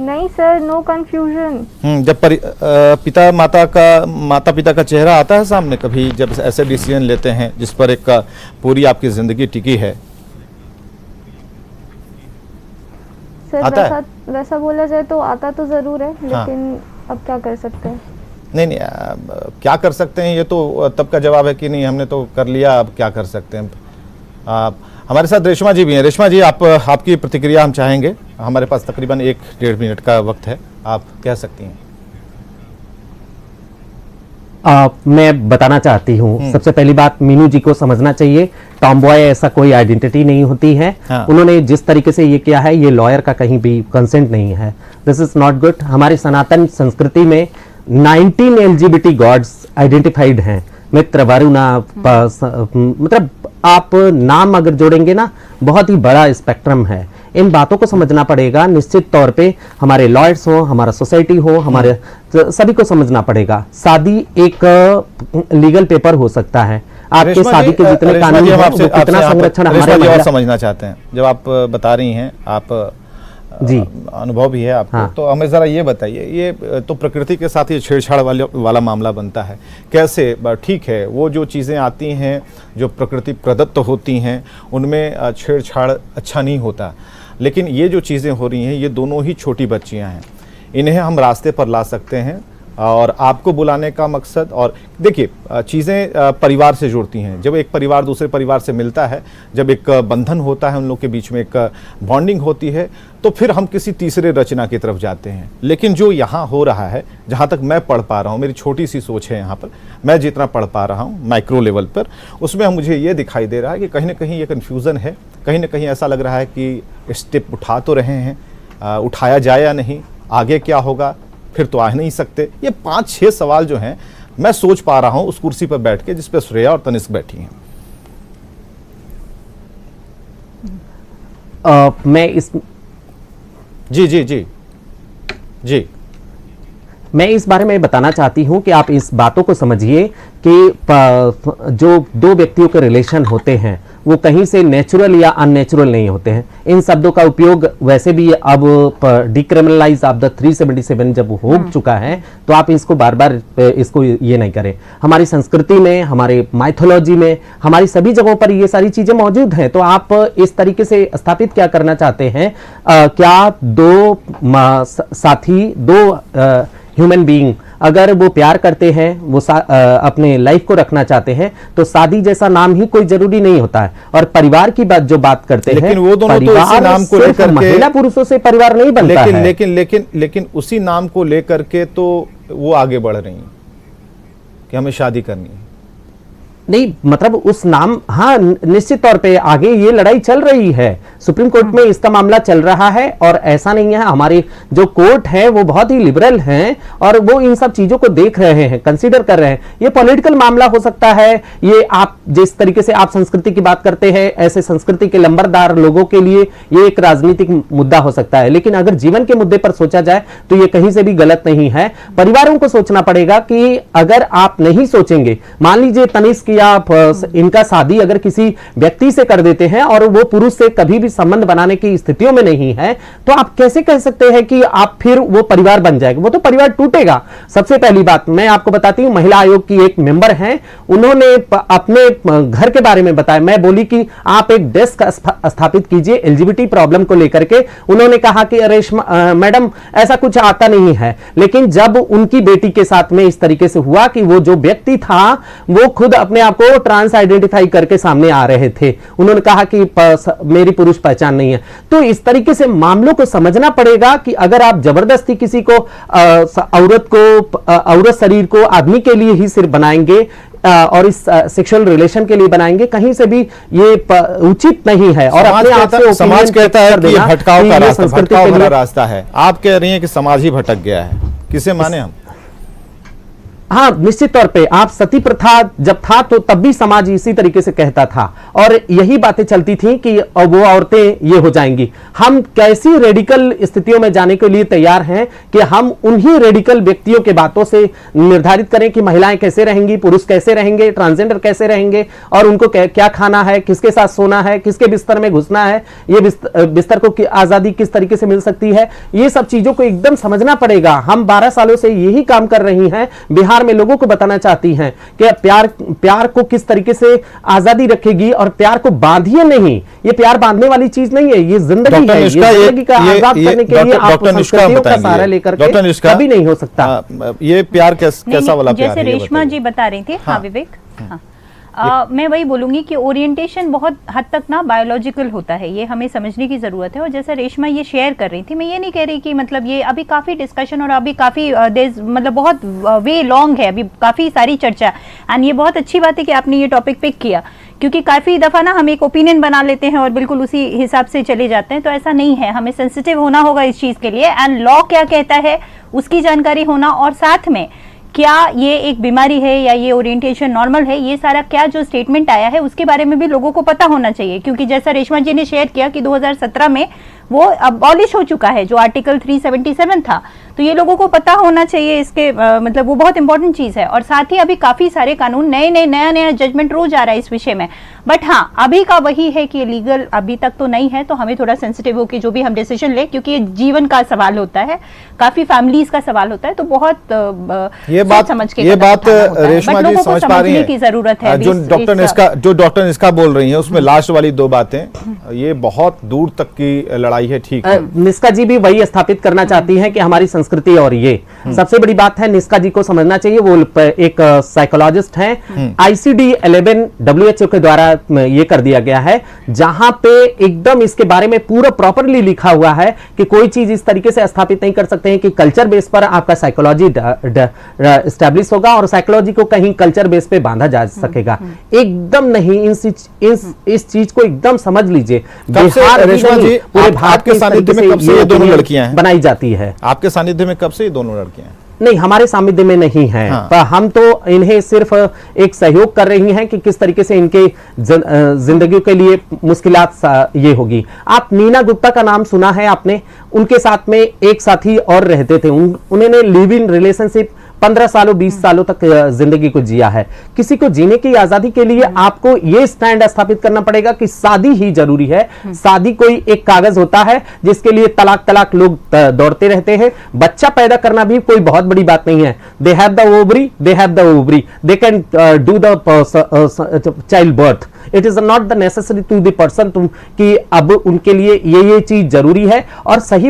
Speaker 2: नहीं सर, नो कंफ्यूजन।
Speaker 1: जब माता पिता का चेहरा आता है सामने कभी, जब ऐसे डिसीजन लेते हैं जिस पर एक पूरी आपकी जिंदगी टिकी है,
Speaker 2: सर वैसा बोला जाए तो आता तो जरूर है, लेकिन अब क्या कर सकते हैं?
Speaker 1: नहीं, क्या कर सकते हैं, ये तो तब का जवाब है कि नहीं हमने तो कर लिया, अब क्या कर सकते हैं। हमारे साथ रेशमा जी भी हैं। रेशमा जी, आपकी प्रतिक्रिया हम चाहेंगे। हमारे पास तकरीबन 1-1.5 मिनट का वक्त है, आप कह सकती हैं।
Speaker 3: मैं बताना चाहती हूँ, सबसे पहली बात मीनू जी को समझना चाहिए, टॉम बॉय ऐसा कोई आइडेंटिटी नहीं होती है। उन्होंने जिस तरीके से ये किया है, ये लॉयर का कहीं भी कंसेंट नहीं है। This is not good. हमारी सनातन संस्कृति में 19 LGBT गॉड्स आइडेंटिफाइड हैं। मित्र, वरुणा, मतलब आप नाम अगर जोड़ेंगे ना, बहुत ही बड़ा स्पेक्ट्रम है। इन बातों को समझना पड़ेगा। निश्चित तौर पे हमारे लॉयर्स हो, हमारा सोसाइटी हो, हमारे सभी को समझना पड़ेगा। शादी एक लीगल पेपर हो सकता है, आपके
Speaker 1: रेशमा
Speaker 3: शादी
Speaker 1: जी,
Speaker 3: के जितने
Speaker 1: रेशमा
Speaker 3: कानून
Speaker 1: जी, हम
Speaker 3: हैं,
Speaker 1: आपसे
Speaker 3: वो कितना
Speaker 1: यहाँ पर-
Speaker 3: संरक्षण
Speaker 1: रेशमा
Speaker 3: हमारे
Speaker 1: जी और
Speaker 3: महिला
Speaker 1: समझना चाहते हैं, जब आप बता रही हैं, आप
Speaker 3: जी
Speaker 1: अनुभव भी है आपको,
Speaker 3: हाँ।
Speaker 1: तो हमें ज़रा ये बताइए, ये तो प्रकृति के साथ ये छेड़छाड़ वाला मामला बनता है, कैसे? ठीक है, वो जो चीज़ें आती हैं जो प्रकृति प्रदत्त होती हैं उनमें छेड़छाड़ अच्छा नहीं होता, लेकिन ये जो चीज़ें हो रही हैं ये दोनों ही छोटी बच्चियां हैं, इन्हें हम रास्ते पर ला सकते हैं। और आपको बुलाने का मकसद, और देखिए चीज़ें परिवार से जुड़ती हैं, जब एक परिवार दूसरे परिवार से मिलता है, जब एक बंधन होता है, उन लोग के बीच में एक बॉन्डिंग होती है, तो फिर हम किसी तीसरे रचना की तरफ जाते हैं। लेकिन जो यहाँ हो रहा है, जहाँ तक मैं पढ़ पा रहा हूँ, मेरी छोटी सी सोच है यहाँ पर, मैं जितना पढ़ पा रहा हूँ माइक्रो लेवल पर, उसमें मुझे ये दिखाई दे रहा है कि कहीं ना कहीं ये कन्फ्यूज़न है, कहीं ना कहीं ऐसा लग रहा है कि स्टेप उठा तो रहे हैं, उठाया जाए या नहीं, आगे क्या होगा, फिर तो आ नहीं सकते। ये 5-6 सवाल जो हैं मैं सोच पा रहा हूं उस कुर्सी पर बैठ के जिस पर श्रेया और तनिष्क बैठी हैं।
Speaker 3: मैं इस
Speaker 1: जी जी जी जी
Speaker 3: मैं इस बारे में बताना चाहती हूं कि आप इस बातों को समझिए कि जो दो व्यक्तियों के रिलेशन होते हैं वो कहीं से नेचुरल या अननेचुरल नहीं होते हैं। इन शब्दों का उपयोग वैसे भी अब डिक्रिमिनलाइज ऑफ द 377 जब हो चुका है तो आप इसको बार बार इसको ये नहीं करें। हमारी संस्कृति में, हमारे माइथोलॉजी में, हमारी सभी जगहों पर ये सारी चीजें मौजूद हैं। तो आप इस तरीके से स्थापित क्या करना चाहते हैं, क्या दो साथी, दो ह्यूमन बीइंग अगर वो प्यार करते हैं, वो अपने लाइफ को रखना चाहते हैं, तो शादी जैसा नाम ही कोई जरूरी नहीं होता है। और परिवार की बात जो बात करते हैं,
Speaker 1: लेकिन वो दोनों तो इसी नाम को लेकर के,
Speaker 3: महिला पुरुषों से परिवार नहीं बनता है।
Speaker 1: लेकिन उसी नाम को लेकर के तो वो आगे बढ़ रही हैं कि हमें शादी करनी है।
Speaker 3: नहीं, मतलब उस नाम, हाँ निश्चित तौर पे आगे ये लड़ाई चल रही है, सुप्रीम कोर्ट में इसका मामला चल रहा है। और ऐसा नहीं है, हमारे जो कोर्ट है वो बहुत ही लिबरल हैं और वो इन सब चीजों को देख रहे हैं, कंसीडर कर रहे हैं। ये पॉलिटिकल मामला हो सकता है, ये आप जिस तरीके से आप संस्कृति की बात करते हैं, ऐसे संस्कृति के लंबरदार लोगों के लिए ये एक राजनीतिक मुद्दा हो सकता है। लेकिन अगर जीवन के मुद्दे पर सोचा जाए तो ये कहीं से भी गलत नहीं है। परिवारों को सोचना पड़ेगा कि अगर आप नहीं सोचेंगे, मान लीजिए तनिष्क या इनका शादी अगर किसी व्यक्ति से कर देते हैं और वो पुरुष से कभी भी संबंध बनाने की स्थितियों में नहीं है, तो आप कैसे कह सकते हैं कि आप फिर वो परिवार बन जाएगा? वो तो परिवार टूटेगा। सबसे पहली बात मैं आपको बताती हूं, महिला आयोग की एक मेंबर हैं, उन्होंने अपने घर के बारे में बताया। मैं बोली कि आप एक डेस्क स्थापित कीजिए एलजीबीटी प्रॉब्लम को लेकर के। उन्होंने कहा कि रेशमा मैडम ऐसा कुछ आता नहीं है। लेकिन जब उनकी बेटी के साथ में इस तरीके से हुआ कि वो जो व्यक्ति था वो खुद अपने आप को ट्रांस आइडेंटिफाई करके सामने आ रहे थे, उन्होंने कहा कि मेरी पुरुष पहचान नहीं है। तो इस तरीके से मामलों को समझना पड़ेगा कि अगर आप जबरदस्ती किसी को औरत शरीर को आदमी के लिए ही सिर्फ बनाएंगे और इस सेक्सुअल रिलेशन के लिए बनाएंगे, कहीं से भी ये उचित नहीं है। और अपने आप से
Speaker 1: समाज कहता है कि ये भटकाव का रास्ता, भटकाव भरा रास्ता है। आप कह रही हैं कि समाज ही भटक गया है, किसे माने हम?
Speaker 3: हाँ, निश्चित तौर पे आप सती प्रथा जब था तो तब भी समाज इसी तरीके से कहता था और यही बातें चलती थी कि वो औरतें ये हो जाएंगी। हम कैसी रेडिकल स्थितियों में जाने के लिए तैयार हैं कि हम उन्हीं रेडिकल व्यक्तियों के बातों से निर्धारित करें कि महिलाएं कैसे रहेंगी, पुरुष कैसे रहेंगे, ट्रांसजेंडर कैसे रहेंगे और उनको क्या खाना है, किसके साथ सोना है, किसके बिस्तर में घुसना है, ये बिस्तर को आजादी किस तरीके से मिल सकती है। ये सब चीजों को एकदम समझना पड़ेगा। हम 12 सालों से यही काम कर रही हैं, बिहार में लोगों को बताना चाहती हैं कि प्यार को किस तरीके से आजादी रखेगी और प्यार को बांधिए नहीं। ये प्यार बांधने वाली चीज नहीं है, ये जिंदगी है। ये जिंदगी का आजाद करने के लिए आप संस्कृतियों का सहारा लेकर के कभी नहीं हो सकता।
Speaker 1: ये प्यार कैसा वाला प्यार है?
Speaker 5: जैसे रेशमा जी बता रही थी। हाँ विवेक, हाँ मैं वही बोलूंगी कि ओरिएंटेशन बहुत हद तक ना बायोलॉजिकल होता है, ये हमें समझने की जरूरत है। और जैसे रेशमा ये शेयर कर रही थी, मैं ये नहीं कह रही कि मतलब ये अभी काफी डिस्कशन और अभी काफी मतलब बहुत वे लॉन्ग है, अभी काफी सारी चर्चा। एंड ये बहुत अच्छी बात है कि आपने ये टॉपिक पिक किया, क्योंकि काफी दफा ना हम एक ओपिनियन बना लेते हैं और बिल्कुल उसी हिसाब से चले जाते हैं। तो ऐसा नहीं है, हमें सेंसिटिव होना होगा इस चीज के लिए। एंड लॉ क्या कहता है उसकी जानकारी होना, और साथ में क्या ये एक बीमारी है या ये ओरिएंटेशन नॉर्मल है, ये सारा क्या जो स्टेटमेंट आया है उसके बारे में भी लोगों को पता होना चाहिए। क्योंकि जैसा रेशमा जी ने शेयर किया कि 2017 में वो अबॉलिश हो चुका है, जो आर्टिकल 377 था। तो ये लोगों को पता होना चाहिए इसके मतलब वो बहुत इंपॉर्टेंट चीज है। और साथ ही अभी काफी सारे कानून नया जजमेंट रोज आ रहा है इस विषय में। बट हाँ, अभी का वही है कि लीगल अभी तक तो नहीं है, तो हमें थोड़ा सेंसिटिव हो कि जो भी हम डिसीजन ले, क्योंकि ये जीवन का सवाल होता है, काफी फैमिलीज का सवाल होता है, तो बहुत
Speaker 1: ये बात रेशमा जी समझ पा रही हैं
Speaker 5: की जरूरत है।
Speaker 1: जो डॉक्टर निष्का बोल रही है उसमें लास्ट वाली दो बातें, ये बहुत दूर तक की लड़ाई है। ठीक है,
Speaker 3: निष्का जी भी वही स्थापित करना चाहती हैं कि हमारी संस्कृति और ये सबसे बड़ी बात है। निष्का जी को समझना चाहिए, वो एक साइकोलॉजिस्ट हैं। ICD-11 WHO के द्वारा ये कर दिया गया है, जहां पे एकदम इसके बारे में पूरा प्रॉपरली लिखा हुआ है कि कोई चीज इस तरीके से स्थापित नहीं कर सकते हैं कि कल्चर बेस पर आपका साइकोलॉजी एस्टैब्लिश होगा और साइकोलॉजी को कहीं कल्चर बेस पे बांधा जा सकेगा। एकदम नहीं। इस चीज को एकदम समझ लीजिए।
Speaker 1: रेशमा जी, पूरे भारत के सानिध्य में कब से ये दोनों लड़कियां हैं
Speaker 3: बनाई जाती है?
Speaker 1: आपके सानिध्य में कब से ये दोनों लड़कियां हैं?
Speaker 3: नहीं, हमारे सानिध्य में नहीं है।
Speaker 1: हाँ।
Speaker 3: पर हम तो इन्हें सिर्फ एक सहयोग कर रही हैं कि किस तरीके से इनके जिंदगी के लिए मुश्किलात ये होगी। आप नीना गुप्ता का नाम सुना है आपने? उनके साथ में एक साथी और रहते थे। उन्होंने लिव इन रिलेशनशिप 15 सालों 20 सालों तक जिंदगी को जिया है। किसी को जीने की आजादी के लिए आपको यह स्टैंड स्थापित करना पड़ेगा कि शादी ही जरूरी है। शादी कोई एक कागज होता है जिसके लिए तलाक लोग दौड़ते रहते हैं। बच्चा पैदा करना भी कोई बहुत बड़ी बात नहीं है। They have the ovary, they can do the child birth. It is not the necessary to the person कि अब उनके लिए ये चीज जरूरी है। और सही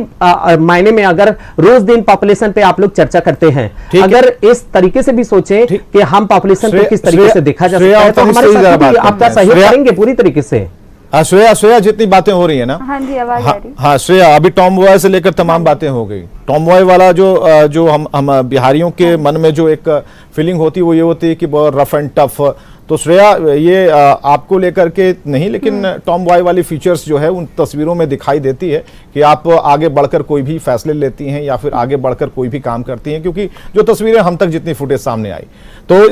Speaker 3: मायने में अगर रोज दिन पॉपुलेशन पे आप लोग चर्चा करते हैं, अगर इस तरीके से भी सोचें कि हम पॉपुलेशन को किस तरीके से देखा जा सकता है, तो हमारे साथ आपका सहयोग करेंगे पूरी तरीके से।
Speaker 1: श्रेया, जितनी बातें हो रही है ना,
Speaker 2: हाँ जी, आवाज आ रही।
Speaker 1: हाँ श्रेया, अभी टॉम बॉय से लेकर तमाम बातें हो गई। टॉम बॉय वाला जो हम बिहारियों के मन में जो एक फीलिंग होती है वो ये होती है कि बहुत रफ एंड टफ। तो श्रेया, ये आपको लेकर के नहीं, लेकिन टॉम बॉय वाली फीचर्स जो है उन तस्वीरों में दिखाई देती है कि आप आगे बढ़कर कोई भी फैसले लेती हैं या फिर आगे बढ़कर कोई भी काम करती हैं, क्योंकि जो तस्वीरें हम तक जितनी फुटेज सामने आई, तो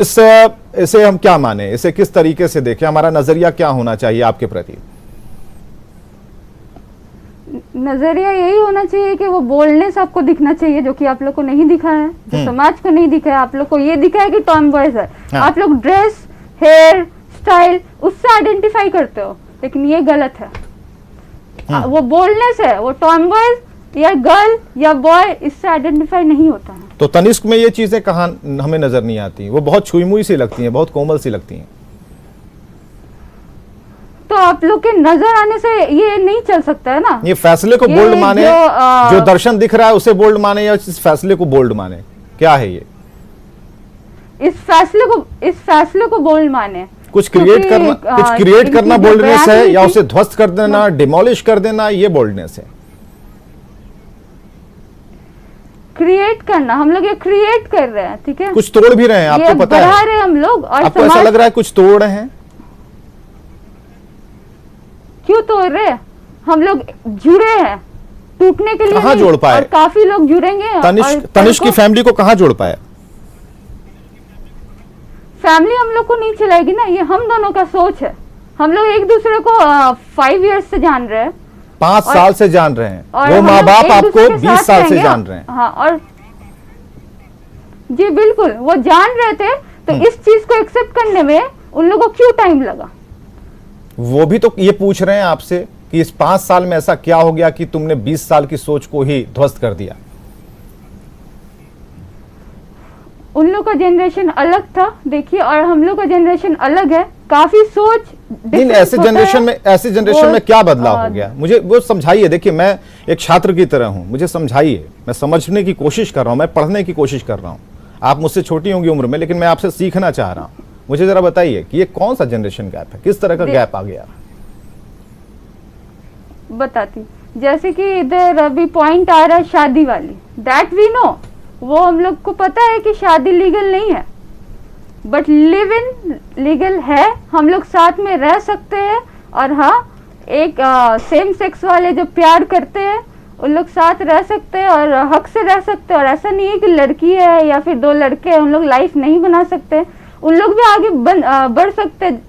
Speaker 1: इसे हम क्या माने, इसे किस तरीके से देखें, हमारा नजरिया क्या होना चाहिए आपके प्रति?
Speaker 2: नजरिया यही होना चाहिए कि वो बोलने से आपको दिखना चाहिए, जो कि आप लोग को नहीं दिखा है, जो समाज को नहीं दिखा है। आप लोग को ये दिखा है कि टॉम बॉयज है।
Speaker 1: हाँ।
Speaker 2: आप लोग ड्रेस, हेयर स्टाइल उससे आइडेंटिफाई करते हो, लेकिन ये गलत है। वो बोलने से वो टॉम बॉयज या गर्ल या बॉय इससे आइडेंटिफाई नहीं होता है।
Speaker 1: तो तनिष्क में ये चीजें कहाँ हमें नजर नहीं आती? वो बहुत छुई-मुई सी लगती हैं, बहुत कोमल सी लगती हैं।
Speaker 2: तो आप लोग के नजर आने से ये नहीं चल सकता है ना।
Speaker 1: ये फैसले को बोल्ड माने, जो दर्शन दिख रहा है उसे बोल्ड माने, या इस फैसले को बोल्ड माने? क्या है ये?
Speaker 2: इस फैसले को बोल्ड माने।
Speaker 1: कुछ क्रिएट करना बोल्डनेस है, या उसे ध्वस्त कर देना, डिमोलिश कर देना, ये बोल्डनेस है?
Speaker 2: क्रिएट करना, हम लोग ये क्रिएट कर रहे हैं, ठीक है।
Speaker 1: कुछ तोड़ भी रहे हैं, आपको पता है?
Speaker 2: बढ़ा रहे हैं हम लोग। और
Speaker 1: आपको ऐसा लग रहा है कुछ तोड़ रहे हैं?
Speaker 2: क्यों तोड़ रहे हैं? हम लोग जुड़े हैं, टूटने के लिए
Speaker 1: कहाँ जोड़ पाए?
Speaker 2: और काफी लोग जुड़ेंगे।
Speaker 1: तनिष्क की फैमिली को कहाँ जोड़ पाए?
Speaker 2: फैमिली हम लोग को नहीं चलाएगी ना, ये हम दोनों का सोच है। हम लोग एक दूसरे को 5 इयर्स से जान रहे हैं,
Speaker 1: 5 साल से जान रहे हैं। वो माँ बाप आपको 20 साल से जान रहे हैं।
Speaker 2: हाँ, और जी बिल्कुल, वो जान रहे थे। तो इस चीज को एक्सेप्ट करने में उन लोगों को क्यों टाइम लगा?
Speaker 1: वो भी तो ये पूछ रहे हैं आपसे कि इस 5 साल में ऐसा क्या हो गया कि तुमने 20 साल की सोच को ही ध्वस्त कर दिया?
Speaker 2: उन लोग का जनरेशन अलग था, देखिए, और हम लोग का जनरेशन अलग है। काफी सोच
Speaker 1: ऐसे जनरेशन में क्या बदलाव हो गया? मुझे वो समझाइए। देखिए, मैं एक छात्र की तरह हूं, मुझे समझाइए। मैं समझने की कोशिश कर रहा हूं, मैं पढ़ने की कोशिश कर रहा हूं। आप मुझसे छोटी होंगी उम्र में, लेकिन मैं आपसे सीखना चाह रहा हूं। मुझे जरा बताइए कि ये कौन सा जनरेशन गैप है, किस तरह का गैप आ गया?
Speaker 2: बताती, जैसे कि इधर अभी पॉइंट आ रहा है शादी वाली, दैट वी नो, वो हम लोग को पता है कि शादी लीगल नहीं है, बट लिव इन लीगल है। हम लोग साथ में रह सकते हैं। और हाँ, एक सेम सेक्स वाले जो प्यार करते हैं उन लोग साथ रह सकते हैं और हक से रह सकते हैं। और ऐसा नहीं है कि लड़की है या फिर 2 लड़के हैं, उन लोग लाइफ नहीं बना सकते, उन लोग भी आगे बढ़ सकते हैं।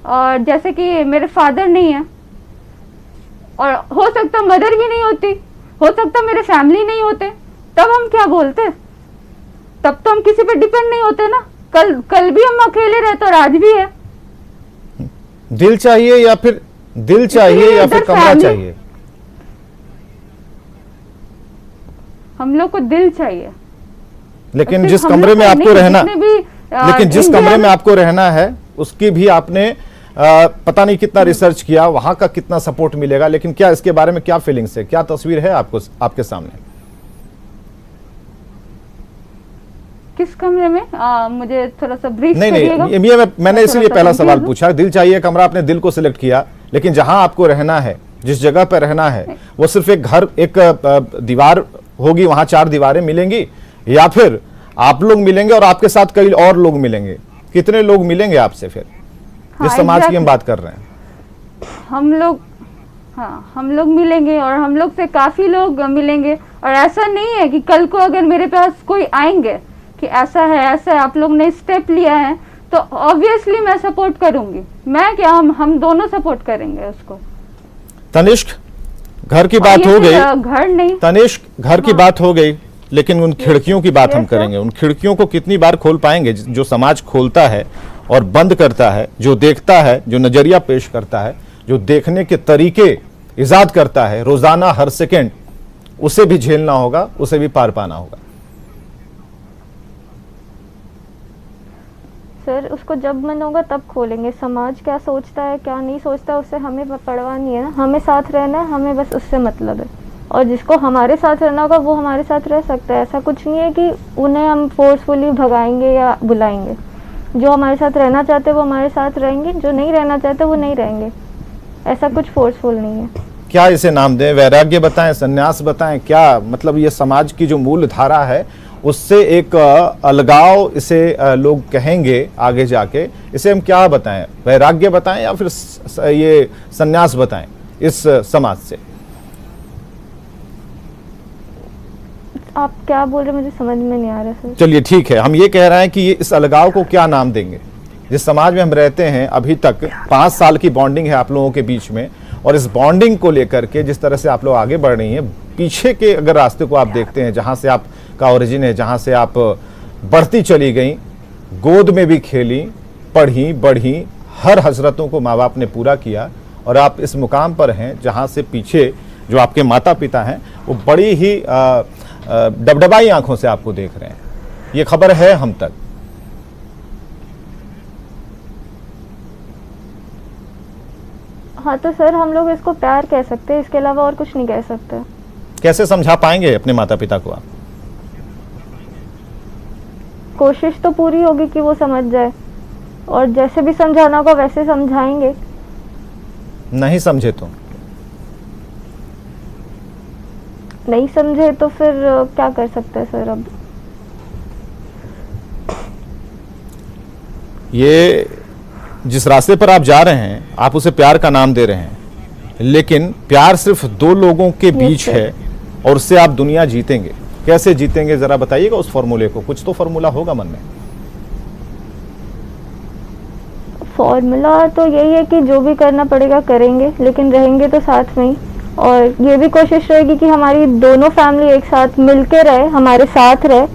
Speaker 2: और जैसे कि मेरे फादर नहीं है, और हो सकता मदर भी नहीं होती, हो सकता मेरे फैमिली नहीं होते, तब हम क्या बोलते? तब तो हम किसी पे डिपेंड नहीं होते ना। कल भी हम अकेले रहते और आज भी है।
Speaker 1: दिल चाहिए या फिर कमरा
Speaker 2: family-
Speaker 1: चाहिए?
Speaker 2: हम लोग को दिल चाहिए।
Speaker 1: लेकिन
Speaker 2: सिर्फ
Speaker 1: जिस
Speaker 2: हम
Speaker 1: कमरे
Speaker 2: लोग
Speaker 1: में
Speaker 2: को
Speaker 1: आपको
Speaker 2: नहीं,
Speaker 1: रहना,
Speaker 2: जितने भी,
Speaker 1: लेकिन जिस
Speaker 2: इंडिया
Speaker 1: कमरे में
Speaker 2: में-
Speaker 1: आपको रहना है उसकी भी आपने पता नहीं कितना रिसर्च किया, वहां का कितना सपोर्ट मिलेगा, लेकिन क्या इसके बारे में क्या फीलिंग्स है, क्या तस्वीर है आपको आपके सामने?
Speaker 2: किस कमरे में? मुझे थोड़ा सा ब्रीफ
Speaker 1: नहीं
Speaker 2: करिएगा।
Speaker 1: नहीं, ये मैंने
Speaker 2: मैं
Speaker 1: इसीलिए
Speaker 2: थोड़ा सा
Speaker 1: पहला सवाल
Speaker 2: confused
Speaker 1: पूछा। दिल चाहिए कमरा, आपने दिल को सिलेक्ट किया, लेकिन जहां आपको रहना है, जिस जगह पर रहना है, वो सिर्फ एक घर, एक दीवार होगी, वहां 4 दीवारें मिलेंगी, या फिर आप लोग मिलेंगे और आपके साथ कई और लोग मिलेंगे? कितने लोग मिलेंगे आपसे फिर, जिस
Speaker 2: हाँ,
Speaker 1: समाज की हम
Speaker 2: exactly।
Speaker 1: बात कर रहे हैं?
Speaker 2: हम लोग मिलेंगे और हम लोग से काफी लोग मिलेंगे। और ऐसा नहीं है कि कल को अगर मेरे पास कोई आएंगे कि ऐसा है आप लोग ने स्टेप लिया है, तो ऑब्वियसली मैं सपोर्ट करूंगी। मैं क्या, हम दोनों सपोर्ट करेंगे उसको।
Speaker 1: तनिष्क, घर की
Speaker 2: और
Speaker 1: बात
Speaker 2: ये
Speaker 1: हो गई,
Speaker 2: घर नहीं,
Speaker 1: तनिष्क घर की बात हो गई, लेकिन उन खिड़कियों की बात हम
Speaker 2: Yes, sir।
Speaker 1: करेंगे। उन खिड़कियों को कितनी बार खोल पाएंगे जो समाज खोलता है और बंद करता है, जो देखता है, जो नजरिया पेश करता है, जो देखने के तरीके इजाद करता है रोजाना हर सेकंड, उसे भी झेलना होगा, उसे भी पार पाना होगा।
Speaker 6: सर उसको जब मन होगा तब खोलेंगे। समाज क्या सोचता है क्या नहीं सोचता उससे हमें परवाह नहीं है ना, हमें साथ रहना है, हमें बस उससे मतलब है। और जिसको हमारे साथ रहना होगा वो हमारे साथ रह सकता है। ऐसा कुछ नहीं है कि उन्हें हम फोर्सफुली भगाएंगे या बुलाएंगे। जो हमारे साथ रहना चाहते वो हमारे साथ रहेंगे, जो नहीं रहना चाहते वो नहीं रहेंगे। ऐसा कुछ फोर्सफुल नहीं है।
Speaker 1: क्या इसे नाम दें? वैराग्य बताएं, संन्यास बताएं, क्या मतलब? ये समाज की जो मूल धारा है उससे एक अलगाव इसे लोग कहेंगे आगे जाके, इसे हम क्या बताएं? वैराग्य बताएं या फिर ये संन्यास बताएं इस समाज से?
Speaker 6: आप क्या बोल रहे हैं मुझे समझ में नहीं आ रहा सर।
Speaker 1: चलिए ठीक है, हम ये कह रहे हैं कि ये इस अलगाव को क्या नाम देंगे? जिस समाज में हम रहते हैं, अभी तक 5 साल की बॉन्डिंग है आप लोगों के बीच में, और इस बॉन्डिंग को लेकर के जिस तरह से आप लोग आगे बढ़ रही हैं, पीछे के अगर रास्ते को आप देखते हैं, जहां से आपका ओरिजिन है, जहां से आप बढ़ती चली गई, गोद में भी खेली, पढ़ी बढ़ी, हर हजरतों को माँ बाप ने पूरा किया, और आप इस मुकाम पर हैं जहां से पीछे जो आपके माता पिता हैं वो बड़ी ही डबडबाई आंखों से आपको देख रहे हैं। ये खबर है हम तक।
Speaker 6: हाँ तो सर हम लोग इसको प्यार कह सकते हैं, इसके अलावा और कुछ नहीं कह सकते।
Speaker 1: कैसे समझा पाएंगे अपने माता पिता को आप?
Speaker 6: कोशिश तो पूरी होगी कि वो समझ जाए, और जैसे भी समझाना होगा वैसे समझाएंगे।
Speaker 1: नहीं समझे तो?
Speaker 6: नहीं समझे तो फिर क्या कर सकते हैं सर? अब
Speaker 1: ये जिस रास्ते पर आप जा रहे हैं, आप उसे प्यार का नाम दे रहे हैं, लेकिन प्यार सिर्फ 2 लोगों के बीच है, और उससे आप दुनिया जीतेंगे। कैसे जीतेंगे जरा बताइएगा उस फॉर्मूले को। कुछ तो फॉर्मूला होगा मन में।
Speaker 6: फॉर्मूला तो यही है कि जो भी करना पड़ेगा करेंगे, लेकिन रहेंगे तो साथ में ही। और ये भी कोशिश रहेगी कि हमारी दोनों फैमिली एक साथ मिलके रहे, हमारे साथ रहे।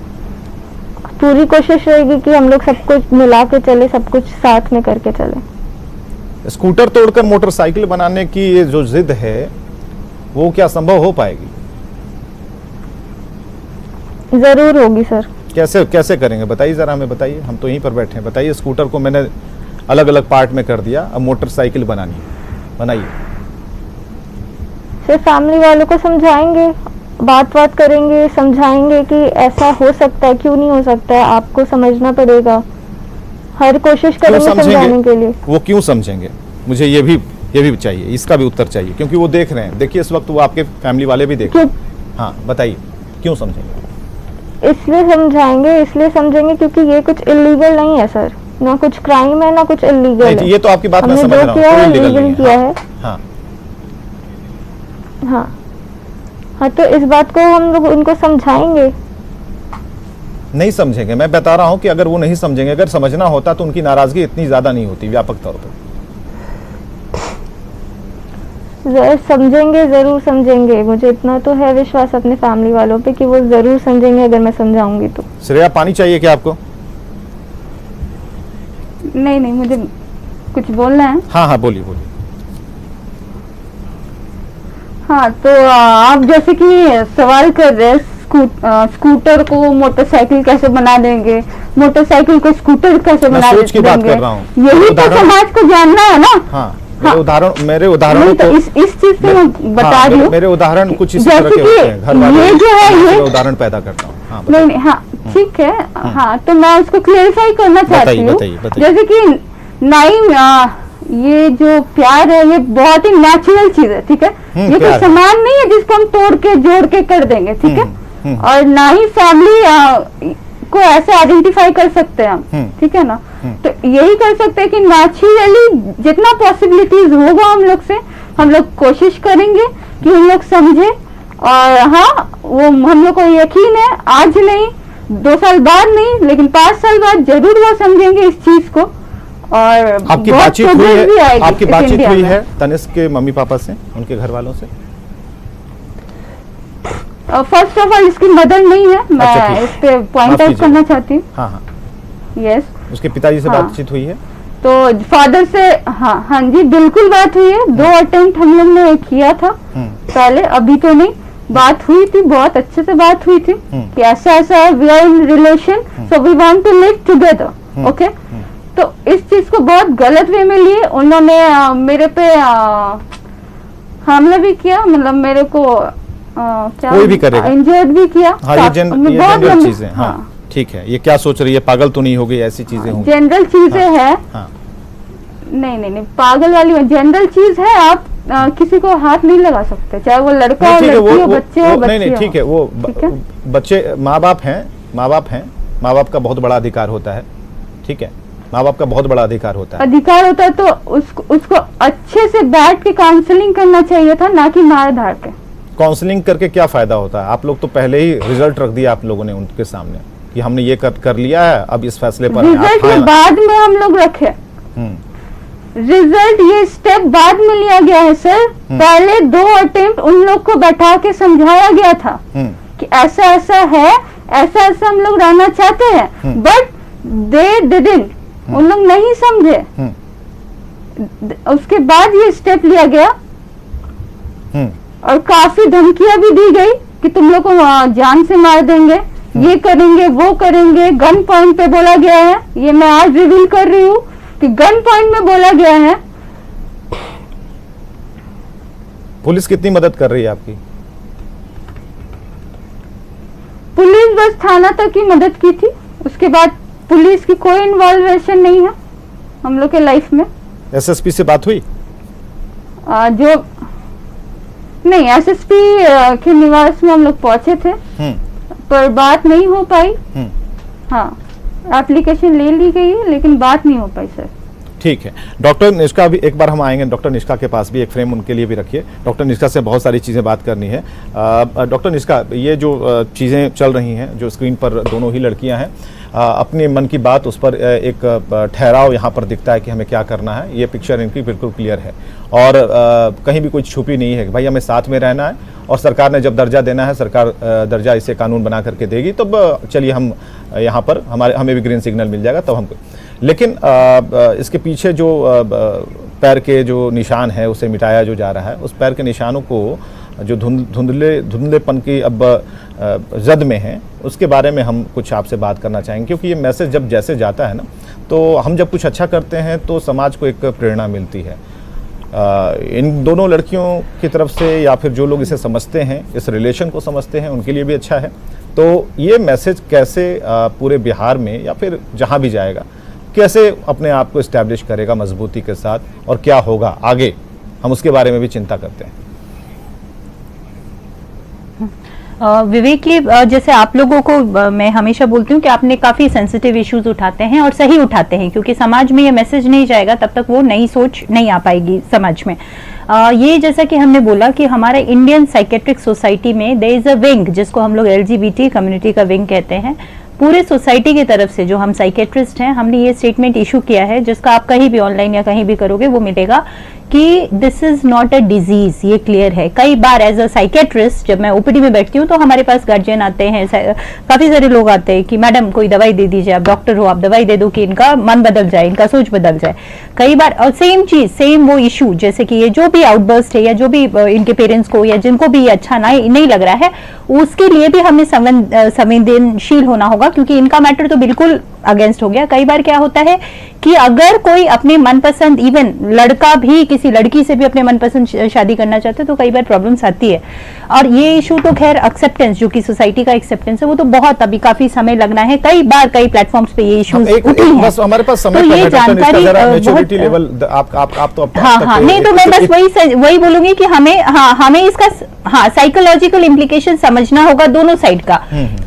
Speaker 6: पूरी कोशिश रहेगी कि हम लोग सब कुछ मिला के चले, सब कुछ साथ में करके चले।
Speaker 1: स्कूटर तोड़कर मोटरसाइकिल बनाने की ये जो जिद है, वो क्या संभव हो पाएगी?
Speaker 6: जरूर होगी सर।
Speaker 1: कैसे कैसे करेंगे बताइए जरा, हमें बताइए। हम तो यहीं पर बैठे हैं, बताइए। स्कूटर को मैंने अलग अलग पार्ट में कर दिया, अब मोटरसाइकिल बनानी है, बनाइए।
Speaker 6: फिर फैमिली वालों को समझाएंगे, बात करेंगे, समझाएंगे कि ऐसा हो सकता है, क्यों नहीं हो सकता है, आपको समझना पड़ेगा। हर कोशिश
Speaker 1: क्यों
Speaker 6: करेंगे समझाने के लिए।
Speaker 1: वो क्यों समझेंगे? मुझे ये भी चाहिए, इसका भी उत्तर चाहिए, क्योंकि वो देख रहे हैं। देखिए इस वक्त वो आपके फैमिली वाले भी देख रहे हैं। हाँ बताइए, क्यों समझेंगे?
Speaker 6: इसलिए समझेंगे क्योंकि ये कुछ इलीगल नहीं है सर, ना कुछ क्राइम है ना कुछ इलीगल है।
Speaker 1: ये तो आपकी बात मैं
Speaker 6: हमने
Speaker 1: समझ
Speaker 6: जो
Speaker 1: रहा हूँ,
Speaker 6: किया
Speaker 1: कोई
Speaker 6: है
Speaker 1: illegal
Speaker 6: लीगल
Speaker 1: नहीं
Speaker 6: किया
Speaker 1: है।
Speaker 6: है।
Speaker 1: हाँ
Speaker 6: हाँ तो इस बात को हम लोग उनको समझाएंगे।
Speaker 1: नहीं समझेंगे, मैं बता रहा हूं कि अगर वो नहीं समझेंगे, अगर समझना होता तो उनकी नाराजगी इतनी ज्यादा नहीं होती व्यापक तौर पर।
Speaker 6: समझेंगे, ज़रूर समझेंगे। मुझे इतना तो है विश्वास अपने फैमिली वालों पे कि वो ज़रूर समझेंगे अगर मैं समझाऊंगी तो।
Speaker 1: श्रेया, पानी चाहिए क्या आपको?
Speaker 2: नहीं नहीं, मुझे कुछ बोलना है।
Speaker 1: हाँ हाँ, बोलिए बोलिए।
Speaker 2: हाँ, तो आप जैसे कि सवाल कर रहे हैं स्कूटर को मोटरसाइकिल कैसे बना देंगे, मोटरसाइकिल को स्कूटर कैसे
Speaker 1: मैं
Speaker 2: बना
Speaker 1: सोच की बात
Speaker 2: देंगे,
Speaker 1: कर रहा हूँ।
Speaker 2: यही तो समाज को जानना है ना।
Speaker 1: हाँ, मेरे उदाहरण
Speaker 2: नहीं, तो
Speaker 1: तो
Speaker 2: इस चीज से मैं बता रही हूँ।
Speaker 1: मेरे उदाहरण कुछ इसी
Speaker 2: जैसे
Speaker 1: तरह के होते हैं, घर वाले
Speaker 2: ये जो है ये
Speaker 1: उदाहरण पैदा करता हूँ। हाँ,
Speaker 2: नहीं नहीं, हाँ ठीक है। हाँ, तो मैं उसको क्लेरिफाई करना चाहती हूँ।
Speaker 1: बताइए।
Speaker 2: जैसे कि ये जो प्यार है ये बहुत ही नेचुरल चीज है, ठीक है। ये कोई सामान नहीं है जिसको हम तोड़ के जोड़ के कर देंगे, ठीक है। और ना ही फैमिली को ऐसे आइडेंटिफाई कर सकते हैं हम, ठीक है ना। तो यही कर सकते हैं कि नेचुरली जितना पॉसिबिलिटीज होगा हम लोग से, हम लोग कोशिश करेंगे कि हम लोग समझे। और हाँ, वो हम लोग को यकीन है आज नहीं, 2 साल बाद नहीं, लेकिन 5 साल बाद जरूर वो समझेंगे इस चीज को। और
Speaker 1: आपकी बातचीत हुई है तनिष्क के मम्मी पापा से, उनके घर वालों से?
Speaker 2: फर्स्ट ऑफ ऑल इसकी मदर नहीं है, मैं इस पे पॉइंट आउट करना चाहती हूँ।
Speaker 1: हाँ,
Speaker 2: यस।
Speaker 1: उसके पिताजी से बातचीत हुई है?
Speaker 2: तो फादर से हाँ जी बिल्कुल बात हुई है। 2 अटेम्प्ट हम लोग ने किया था पहले, अभी तो नहीं। बात हुई थी, बहुत अच्छे से बात हुई थी कि ऐसा ऐसा है, we are in relation, so we want to live together, okay. तो इस चीज को बहुत गलत वे में लिए उन्होंने, मेरे पे हमला भी किया, मतलब मेरे को क्या
Speaker 1: कोई भी करेगा,
Speaker 2: इंजर्ड भी किया।
Speaker 1: हाँ, ये जनरल चीजें। हाँ, ठीक है। ये क्या सोच रही है, पागल तो नहीं हो गई? ऐसी चीजें होंगी, जनरल
Speaker 2: चीजें है। नहीं, पागल वाली जनरल चीज है। आप किसी को हाथ नहीं लगा सकते, चाहे वो लड़का हो, लड़की हो, बच्चे हो।
Speaker 1: नहीं, ठीक है। वो बच्चे माँ बाप हैं, माँ बाप का बहुत बड़ा अधिकार होता है, ठीक है। माँ बाप का बहुत बड़ा अधिकार होता है, तो उसको अच्छे से बैठ के काउंसलिंग करना चाहिए था, ना कि मार धार के। काउंसलिंग करके क्या फायदा होता है? आप लोग तो पहले ही रिजल्ट रख दिया आप लोगों ने उनके सामने कि हमने ये कर लिया है, अब इस फैसले पर
Speaker 2: रिजल्ट में बाद में हम लोग रखे। रिजल्ट ये स्टेप बाद में लिया गया है सर। पहले 2 अटेम्प्ट उन लोग को बैठा के समझाया गया था कि ऐसा ऐसा है, ऐसा ऐसा हम लोग रहना चाहते हैं, बट दे डिडंट, उन लोग नहीं समझे। उसके बाद ये स्टेप लिया गया और काफी धमकियां भी दी गई कि तुम लोग को जान से मार देंगे, ये करेंगे, वो करेंगे। गन पॉइंट पे बोला गया है, ये मैं आज रिवील कर रही हूँ कि गन पॉइंट में बोला गया है।
Speaker 1: पुलिस कितनी मदद कर रही है आपकी?
Speaker 2: पुलिस बस थाना तक की मदद की थी, उसके बाद पुलिस की कोई इन्वॉल्वेशन नहीं है हम लोग के लाइफ में।
Speaker 1: एसएसपी से बात हुई?
Speaker 2: जो नहीं, एसएसपी के निवास में हम लोग पहुंचे थे, पर बात नहीं हो पाई। हाँ, एप्लीकेशन ले ली गई है, लेकिन बात नहीं हो पाई सर।
Speaker 1: ठीक है। डॉक्टर निष्का भी एक बार हम आएंगे, डॉक्टर निष्का के पास भी एक फ्रेम उनके लिए भी रखिए। डॉक्टर निष्का से बहुत सारी चीज़ें बात करनी है। डॉक्टर निष्का, ये जो चीज़ें चल रही हैं, जो स्क्रीन पर दोनों ही लड़कियां हैं, अपने मन की बात, उस पर एक ठहराव यहाँ पर दिखता है कि हमें क्या करना है। ये पिक्चर इनकी बिल्कुल क्लियर है और कहीं भी कोई छुपी नहीं है कि भाई हमें साथ में रहना है, और सरकार ने जब दर्जा देना है, सरकार दर्जा इसे कानून बना करके देगी, तब चलिए हम यहाँ पर हमें भी ग्रीन सिग्नल मिल जाएगा, तब हमको। लेकिन इसके पीछे जो पैर के जो निशान है उसे मिटाया जो जा रहा है, उस पैर के निशानों को जो धुंधलेपन की अब जद में है, उसके बारे में हम कुछ आपसे बात करना चाहेंगे। क्योंकि ये मैसेज जब जैसे जाता है ना, तो हम जब कुछ अच्छा करते हैं तो समाज को एक प्रेरणा मिलती है। इन दोनों लड़कियों की तरफ से, या फिर जो लोग इसे समझते हैं, इस रिलेशन को समझते हैं, उनके लिए भी अच्छा है। तो ये मैसेज कैसे पूरे बिहार में या फिर जहाँ भी जाएगा, कैसे अपने आप को इस्टेब्लिश करेगा मजबूती के साथ, और क्या होगा आगे, हम उसके बारे में भी चिंता करते हैं।
Speaker 5: विवेक, ये जैसे आप लोगों को मैं हमेशा बोलती हूँ कि आपने काफ़ी सेंसिटिव इश्यूज उठाते हैं और सही उठाते हैं, क्योंकि समाज में ये मैसेज नहीं जाएगा तब तक वो नई सोच नहीं आ पाएगी समाज में। ये जैसा कि हमने बोला कि हमारे इंडियन साइकेट्रिक सोसाइटी में देयर इज अ विंग, जिसको हम लोग LGBT कम्युनिटी का विंग कहते हैं। पूरे सोसाइटी की तरफ से जो हम साइकेट्रिस्ट हैं, हमने ये स्टेटमेंट इशू किया है, जिसका आप कहीं भी ऑनलाइन या कहीं भी करोगे वो मिलेगा, कि this is not a disease, ये क्लियर है। कई बार एज अ साइकेट्रिस्ट जब मैं ओपीडी में बैठती हूँ तो हमारे पास गार्जियन आते हैं, काफी सारे लोग आते हैं कि मैडम कोई दवाई दे दीजिए, आप डॉक्टर हो, आप दवाई दे दो कि इनका मन बदल जाए, इनका सोच बदल जाए। कई बार और सेम चीज, सेम वो इशू, जैसे कि ये जो भी आउटबर्स्ट है या जो भी इनके पेरेंट्स को या जिनको भी ये अच्छा नहीं लग रहा है, उसके लिए भी हमें संवेदनशील होना होगा, क्योंकि इनका मैटर तो बिल्कुल अगेंस्ट हो गया। कई बार क्या होता है कि अगर कोई अपने मनपसंद, इवन लड़का भी किसी लड़की से भी अपने मनपसंद शादी करना चाहते हैं तो कई बार प्रॉब्लम्स आती है। और ये इशू तो खैर एक्सेप्टेंस, जो कि सोसाइटी का एक्सेप्टेंस है, वो तो बहुत अभी काफी समय लगना है। कई बार कई प्लेटफॉर्म्स पे ये इश्यूज उठी हैं।
Speaker 1: बस हमारे पास समय
Speaker 5: तो ये जानकारी
Speaker 1: मैच्योरिटी लेवल आप तो
Speaker 5: हाँ, नहीं तो मैं बस वही बोलूंगी कि हमें इसका साइकोलॉजिकल इम्प्लीकेशन समझना होगा दोनों साइड का।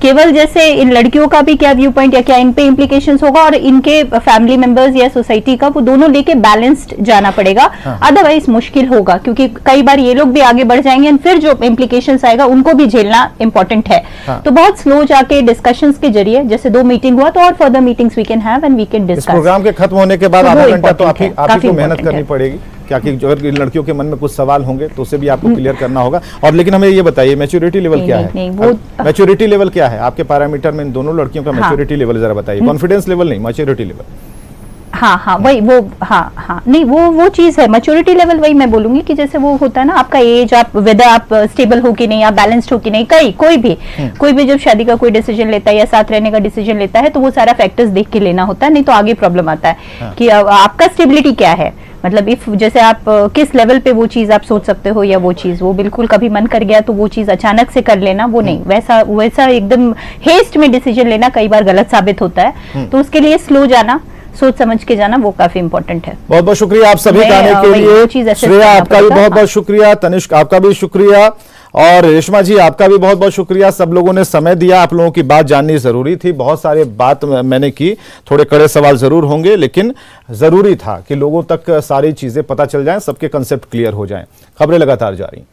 Speaker 5: केवल जैसे इन लड़कियों का भी क्या व्यू पॉइंट या क्या इन पे इम्प्लीकेशंस होगा और इनके फैमिली मेंबर्स या सोसाइटी का, वो दोनों लेके बैलेंस्ड जाना पड़ेगा। अदरवाइज मुश्किल होगा, क्योंकि कई बार ये लोग भी आगे बढ़ जाएंगे और फिर जो इम्प्लीकेशंस आएगा उनको भी झेलना इंपॉर्टेंट है। तो बहुत स्लो जाके डिस्कशंस के जरिए, जैसे 2 मीटिंग हुआ तो और further meetings we can have and we can discuss.
Speaker 1: Programme के खत्म होने के बाद आधा घंटा तो आप ही को मेहनत करनी पड़ेगी, क्या कि जो लड़कियों के मन में कुछ सवाल होंगे तो उसे भी आपको क्लियर करना होगा। और लेकिन हमें ये बताइए मैच्योरिटी लेवल क्या है? मैच्योरिटी लेवल क्या है आपके पैरामीटर में इन दोनों लड़कियों का? मैच्योरिटी लेवल जरा बताइए, कॉन्फिडेंस लेवल नहीं, मैच्योरिटी लेवल।
Speaker 5: वही नहीं वो चीज है मैच्योरिटी लेवल। वही मैं बोलूंगी कि जैसे वो होता है ना, आपका एज, आप वेदर आप स्टेबल हो कि नहीं, आप बैलेंस्ड हो कि नहीं। कोई भी जब शादी का कोई डिसीजन लेता है या साथ रहने का डिसीजन लेता है तो वो सारा फैक्टर्स देख के लेना होता है, नहीं तो आगे प्रॉब्लम आता है कि आपका स्टेबिलिटी क्या है। मतलब इफ जैसे आप किस लेवल पे वो चीज आप सोच सकते हो, या वो चीज वो बिल्कुल कभी मन कर गया तो वो चीज अचानक से कर लेना, वो नहीं। वैसा एकदम हेस्ट में डिसीजन लेना कई बार गलत साबित होता है। तो उसके लिए स्लो जाना, सोच समझ के जाना, वो काफी इंपॉर्टेंट है।
Speaker 1: बहुत बहुत शुक्रिया आप सभी का आने के लिए। श्रेया आपका भी बहुत बहुत शुक्रिया, तनिष्क आपका भी शुक्रिया, और रेशमा जी आपका भी बहुत बहुत शुक्रिया। सब लोगों ने समय दिया, आप लोगों की बात जाननी जरूरी थी। बहुत सारे बात मैंने की, थोड़े कड़े सवाल जरूर होंगे, लेकिन जरूरी था कि लोगों तक सारी चीजें पता चल जाएं, सबके कंसेप्ट क्लियर हो जाएं। खबरें लगातार जारी।